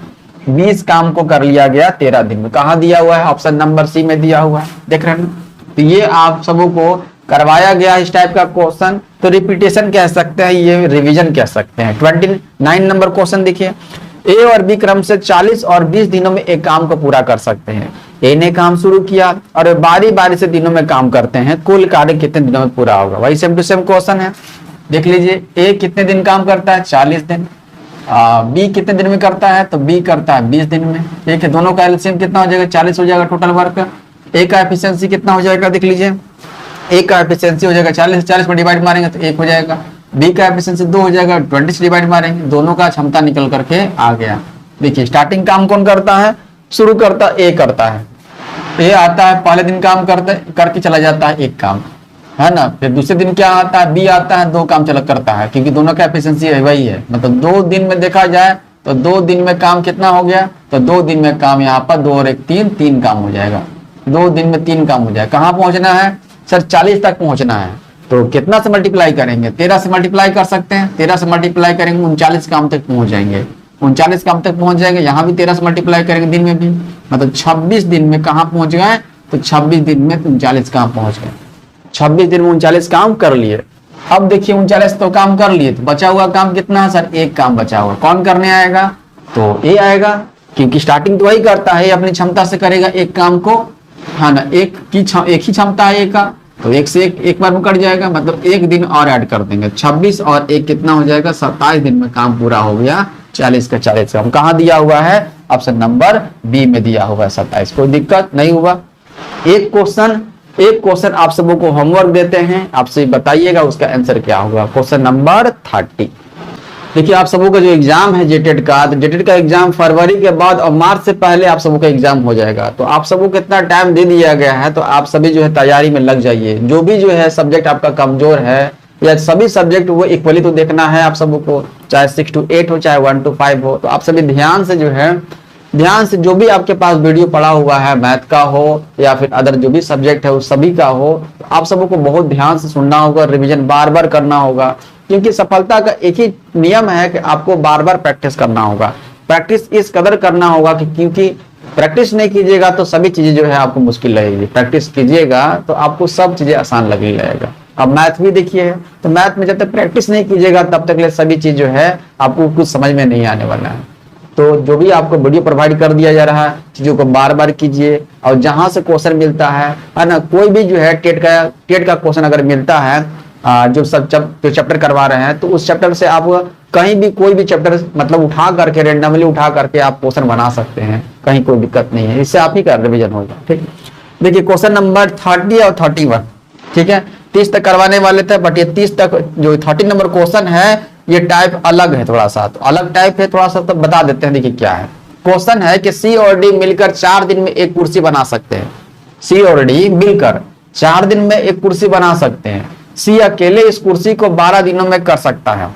20 काम को कर लिया गया 13 दिन में। कहा दिया हुआ है? ऑप्शन नंबर सी में दिया हुआ है। देख रहे हैं। तो ये आप सबों को करवाया गया इस टाइप का क्वेश्चन। तो रिपीटेशन कह सकते हैं, ये रिवीजन कह सकते हैं। 29 नंबर क्वेश्चन देखिए। ए और बी क्रम से 40 और 20 दिनों में एक काम को पूरा कर सकते हैं। ए ने काम शुरू किया और बारी बारी से दिनों में काम करते हैं। कुल कार्य कितने दिनों में पूरा होगा? वही सेम टू सेम क्वेश्चन है। देख लीजिए, ए कितने दिन काम करता है? 40 दिन। बी कितने दिन में करता है? तो बी करता है 20 दिन में, ठीक है। दोनों का एलसीएम कितना हो जाएगा? 40 हो जाएगा टोटल वर्क। ए का एफिशिएंसी कितना हो जाएगा? देख लीजिए, ए का एफिशिएंसी हो जाएगा 40 में डिवाइड मारेंगे तो 1 हो जाएगा। बी का एफिशिएंसी 2 हो जाएगा, 20 से डिवाइड मारेंगे, दोनों का क्षमता निकल करके आ गया। देखिए स्टार्टिंग काम कौन करता है? शुरू करता ए करता है। ए आता है, पहले दिन काम करके चला जाता है 1 काम, है ना। फिर दूसरे दिन क्या आता है? बी आता है, 2 काम चला करता है, क्योंकि दोनों का एफिशिएंसी वही है। मतलब 2 दिन में देखा जाए तो 2 दिन में काम कितना हो गया? तो 2 दिन में काम यहाँ पर 2 और 1 3 काम हो जाएगा। 2 दिन में 3 काम हो जाएगा। कहाँ पहुंचना है सर? 40 तक पहुंचना है। तो कितना से मल्टीप्लाई करेंगे? 13 से मल्टीप्लाई कर सकते हैं। 13 से मल्टीप्लाई करेंगे 39 काम तक पहुंच जाएंगे। 39 काम तक पहुंच जाएंगे। यहाँ भी 13 से मल्टीप्लाई करेंगे दिन में भी, मतलब 26 दिन में कहाँ पहुंच गए? तो 26 दिन में 39 काम पहुंच गए। 26 दिन में 39 काम कर लिए। अब देखिए 39 तो काम कर लिए, तो बचा हुआ काम कितना है सर? 1 काम बचा हुआ। कौन करने आएगा? तो ए आएगा। क्योंकि स्टार्टिंग तो वही करता है, अपनी क्षमता से करेगा एक काम को, है ना, एक ही क्षमता है एक का, तो एक से एक बार में कट जाएगा, मतलब एक दिन और ऐड कर देंगे, 26 और एक कितना हो जाएगा, 27 दिन में काम पूरा हो गया। 40 का 40 का कहाँ दिया हुआ है, ऑप्शन नंबर बी में दिया हुआ है 27। कोई दिक्कत नहीं हुआ। एक क्वेश्चन आप सबों को होमवर्क देते हैं, आपसे बताइएगा उसका आंसर क्या होगा। Question number 30। देखिए आप सबों का जो एग्जाम है जेटेड का, तो जेटेड का एग्जाम फरवरी के बाद और मार्च से पहले आप सबों का एग्जाम हो जाएगा। तो आप सबों को इतना टाइम दे दिया गया है, तो आप सभी जो है तैयारी में लग जाइए। जो भी जो है सब्जेक्ट आपका कमजोर है, या सभी सब्जेक्ट वो इक्वली तो देखना है आप सबों को, चाहे 6 to 8 हो, चाहे 1 to 5 हो। तो आप सभी ध्यान से जो भी आपके पास वीडियो पड़ा हुआ है, मैथ का हो या फिर अदर जो भी सब्जेक्ट है उस सभी का हो, तो आप सबों को बहुत ध्यान से सुनना होगा, रिवीजन बार बार करना होगा। क्योंकि सफलता का एक ही नियम है कि आपको बार बार प्रैक्टिस करना होगा। प्रैक्टिस इस कदर करना होगा कि क्योंकि प्रैक्टिस नहीं कीजिएगा तो सभी चीजें जो है आपको मुश्किल लगेगी, प्रैक्टिस कीजिएगा तो आपको सब चीजें आसान लगने लगेगा। अब मैथ भी देखिए, तो मैथ में जब तक प्रैक्टिस नहीं कीजिएगा तब तक सभी चीज जो है आपको कुछ समझ में नहीं आने वाला है। तो जो भी आपको वीडियो प्रोवाइड कर दिया जा रहा है, चीजों को बार बार कीजिए, और जहां से क्वेश्चन मिलता है ना, कोई भी जो है टेट का क्वेश्चन अगर मिलता है, जो चैप्टर करवा रहे हैं, तो उस चैप्टर से आप कहीं भी कोई भी चैप्टर मतलब उठा करके, रेंडमली उठा करके आप क्वेश्चन बना सकते हैं, कहीं कोई दिक्कत नहीं है। इससे आप ही का रिवीजन होगा। ठीक, देखिए क्वेश्चन नंबर 30 और 31, ठीक है, 30 तक करवाने वाले थे, बट ये 30 तक जो 30 नंबर क्वेश्चन है ये टाइप अलग है, थोड़ा सा तो अलग टाइप है थोड़ा सा, तो बता देते हैं। देखिए क्या है क्वेश्चन है कि सी और डी मिलकर 4 दिन में एक कुर्सी बना सकते हैं। सी और डी मिलकर 4 दिन में एक कुर्सी बना सकते हैं। सी अकेले इस कुर्सी को 12 दिनों में कर सकता है।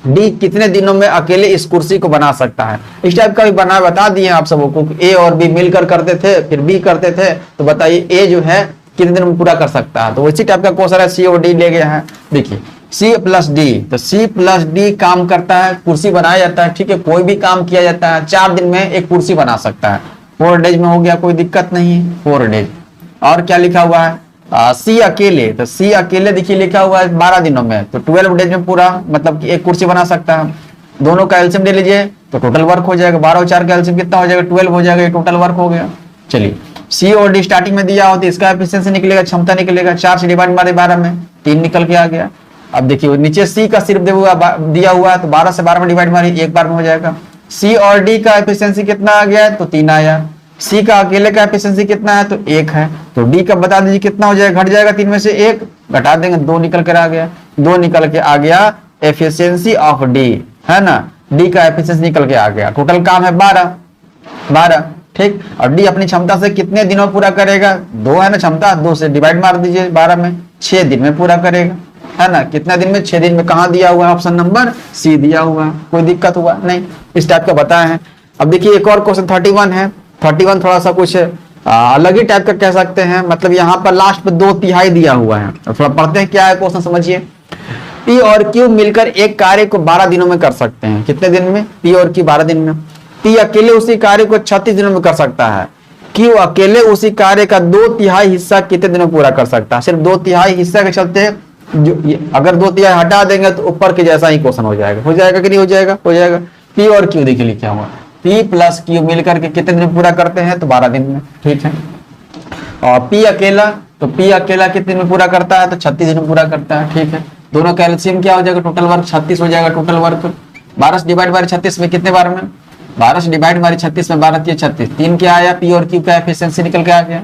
डी कितने दिनों में अकेले इस कुर्सी को बना सकता है। इस टाइप का भी बता दिए आप सबको कि ए और बी मिलकर करते थे, फिर बी करते थे, तो बताइए ए जो है कितने दिन में पूरा कर सकता है। तो इसी टाइप का क्वेश्चन है, सी और डी ले गया है। देखिए सी प्लस डी, तो सी प्लस डी काम करता है, कुर्सी बनाया जाता है, ठीक है, कोई भी काम किया जाता है, 4 दिन में एक कुर्सी बना सकता है। 4 डेज में हो गया, कोई दिक्कत नहीं है, 4 डेज। और क्या लिखा हुआ है, सी अकेले, तो सी अकेले देखिए लिखा हुआ है 12 दिनों में, तो 12 डेज में पूरा मतलब कि एक कुर्सी बना सकता है। दोनों का एलसीएम ले लीजिए तो टोटल वर्क हो जाएगा, 12 और 4 का एलसीएम कितना हो जाएगा, 12 हो जाएगा, ये टोटल वर्क हो गया। चलिए सी और डी स्टार्टिंग में दिया हो तो इसका एफिशिएंसी निकलेगा, क्षमता निकलेगा, 4 से डिवाइड मारे 12 में 3 निकल के आ गया। अब देखिए नीचे सी का सिर्फ दिया हुआ है, तो 12 से 12 में डिवाइड मारी एक बार में हो जाएगा। सी और डी का एफिशिएंसी कितना आ गया है, तो 3 आया। सी का अकेले का एफिशिएंसी कितना है, तो 1 है। तो डी का बता दीजिए कितना हो जाएगा, घट जाएगा 3 में से 1 घटा देंगे, 2 निकल कर आ गया। 2 निकल के आ गया एफिशिएंसी ऑफ डी, है ना, डी का एफिशिएंसी निकल के आ गया। टोटल काम है 12, ठीक। और डी अपनी क्षमता से कितने दिनों पूरा करेगा, 2 है ना क्षमता, 2 से डिवाइड मार दीजिए 12 में, 6 दिन में पूरा करेगा, है ना। कितना दिन में, 6 दिन में। कहाँ दिया हुआ है, ऑप्शन नंबर सी दिया हुआ है। कोई दिक्कत हुआ नहीं, इस टाइप का बताया है। अब देखिए एक और क्वेश्चन 31 है। 31 थोड़ा सा कुछ अलग ही टाइप का कह सकते हैं, मतलब यहाँ पर लास्ट पे 2/3 दिया हुआ है। तो थोड़ा पढ़ते हैं क्या है क्वेश्चन, समझिए। पी और क्यू मिलकर एक कार्य को 12 दिनों में कर सकते हैं। कितने दिन में, पी और क्यू 12 दिन में। पी अकेले उसी कार्य को 36 दिनों में कर सकता है। क्यू अकेले उसी कार्य का 2/3 हिस्सा कितने दिनों में पूरा कर सकता है। सिर्फ 2/3 हिस्सा के चलते अगर 2/3 हटा देंगे तो ऊपर के जैसा ही क्वेश्चन हो जाएगा कि नहीं हो जाएगा, हो जाएगा। पी और क्यू देखिए लिखा हुआ, पी प्लस क्यू मिलकर के कितने दिन पूरा करते हैं, तो 12 दिन में, ठीक है। और पी अकेला, तो पी अकेला कितने दिन में पूरा करता है, तो 36 दिन में पूरा करता है, ठीक है। दोनों का एलसीएम क्या हो जाएगा, टोटल वर्क 36 हो जाएगा। टोटल वर्क 12 से डिवाइड बाय 36 में कितने बार में, 12 से डिवाइड बाय 36 में 12 3 36, 3 क्या आया, पी और क्यू का एफिशिएंसी निकल के आ गया।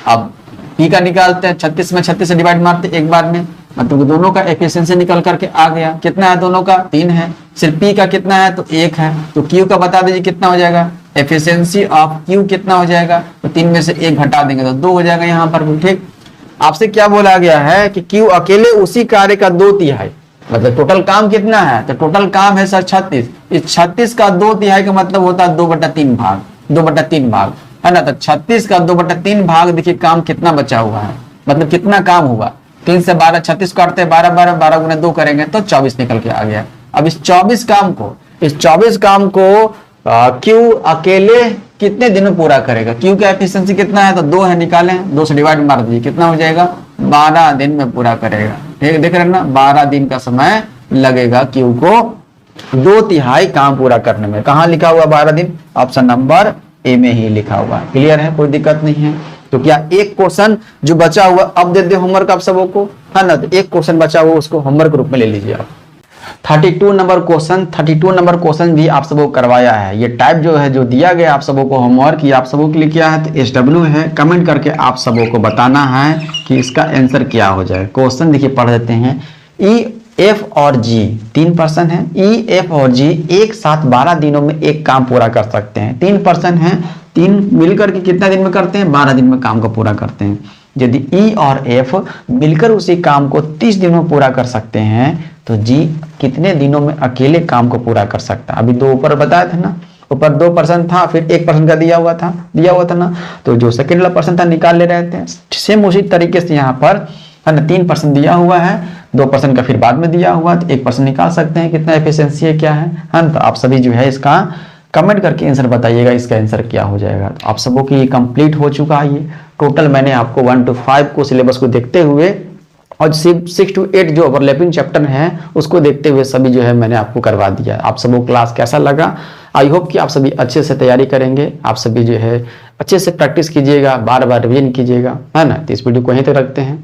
अब पी का निकालते हैं, 36 में 36 से डिवाइड मारते एक बार में, मतलब दोनों का एफिशिएंसी निकल करके आ गया। कितना है दोनों का, 3 है। सिर्फ पी का कितना है, तो 1 है। तो क्यू का बता दीजिए कितना हो जाएगा, एफिशिएंसी ऑफ क्यू कितना हो जाएगा, तो 3 में से 1 घटा देंगे तो 2 हो जाएगा यहाँ पर, ठीक। आपसे क्या बोला गया है कि क्यू अकेले उसी कार्य का 2/3, मतलब टोटल काम कितना है, तो टोटल काम है सर 36। इस 36 का 2/3 का मतलब होता है 2/3 भाग, 2/3 भाग, है ना। तो 36 का 2/3 भाग, देखिए काम कितना बचा हुआ है, मतलब कितना काम हुआ। 3 से 12, 36 काटते हैं 12 12, 12 गुना 2 करेंगे तो 24 निकल के आ गया। अब इस 24 काम को क्यू अकेले कितने दिन में पूरा करेगा। क्यू का एफिशिएंसी कितना है, तो 2 है, निकालें, 2 से डिवाइड मार दीजिए, कितना हो जाएगा, 12 दिन में पूरा करेगा, ठीक है। देख रहे हैं ना, 12 दिन का समय लगेगा क्यू को 2/3 काम पूरा करने में। कहाँ लिखा हुआ 12 दिन? ऑप्शन नंबर ए में ही लिखा हुआ। क्लियर है, कोई दिक्कत नहीं है। तो क्या एक क्वेश्चन जो बचा हुआ अब दे दे होमवर्क आप सबों को, है ना? तो एक क्वेश्चन बचा हुआ उसको होमवर्क रूप में ले लीजिए आप। 32 नंबर क्वेश्चन भी आप सबको करवाया है। ये टाइप जो है जो दिया गया आप सबों को होमवर्क, ये आप सबों के लिए क्या है? तो SW है। कमेंट करके आप सबों को बताना है कि इसका आंसर क्या हो जाए। क्वेश्चन देखिए पढ़ देते हैं। ई, एफ और जी 3 पर्सन है। ई, एफ और जी एक साथ 12 दिनों में एक काम पूरा कर सकते हैं। 3 पर्सन है, 3 मिलकर के कितना दिन में करते हैं? 12 दिन में काम को पूरा करते हैं। यदि ई और एफ मिलकर उसी काम को 30 दिनों में पूरा कर सकते हैं तो जी कितने दिनों में अकेले काम को पूरा कर सकता है? अभी दो ऊपर बताया था ना, ऊपर 2 पर्सन था, फिर 1 पर्सन का दिया हुआ था ना, तो जो सेकंड वाला पर्सन था निकाल ले रहे थे। सेम उसी तरीके से यहाँ पर है ना 3 पर्सन दिया हुआ है, 2 पर्सन का फिर बाद में दिया हुआ, तो 1 पर्सन निकाल सकते हैं कितना एफिशिएंसी है क्या है ना। तो आप सभी जो है इसका कमेंट करके आंसर बताइएगा, इसका आंसर क्या हो जाएगा। तो आप सबों की ये कंप्लीट हो चुका है। ये टोटल मैंने आपको 1 to 5 को सिलेबस को देखते हुए और 6 to 8 जो ओवरलैपिंग चैप्टर है उसको देखते हुए सभी जो है मैंने आपको करवा दिया। आप सबों क्लास कैसा लगा? आई होप कि आप सभी अच्छे से तैयारी करेंगे, आप सभी जो है अच्छे से प्रैक्टिस कीजिएगा, बार बार रिवीजन कीजिएगा, है ना। तो इस वीडियो को यहीं तक रखते हैं।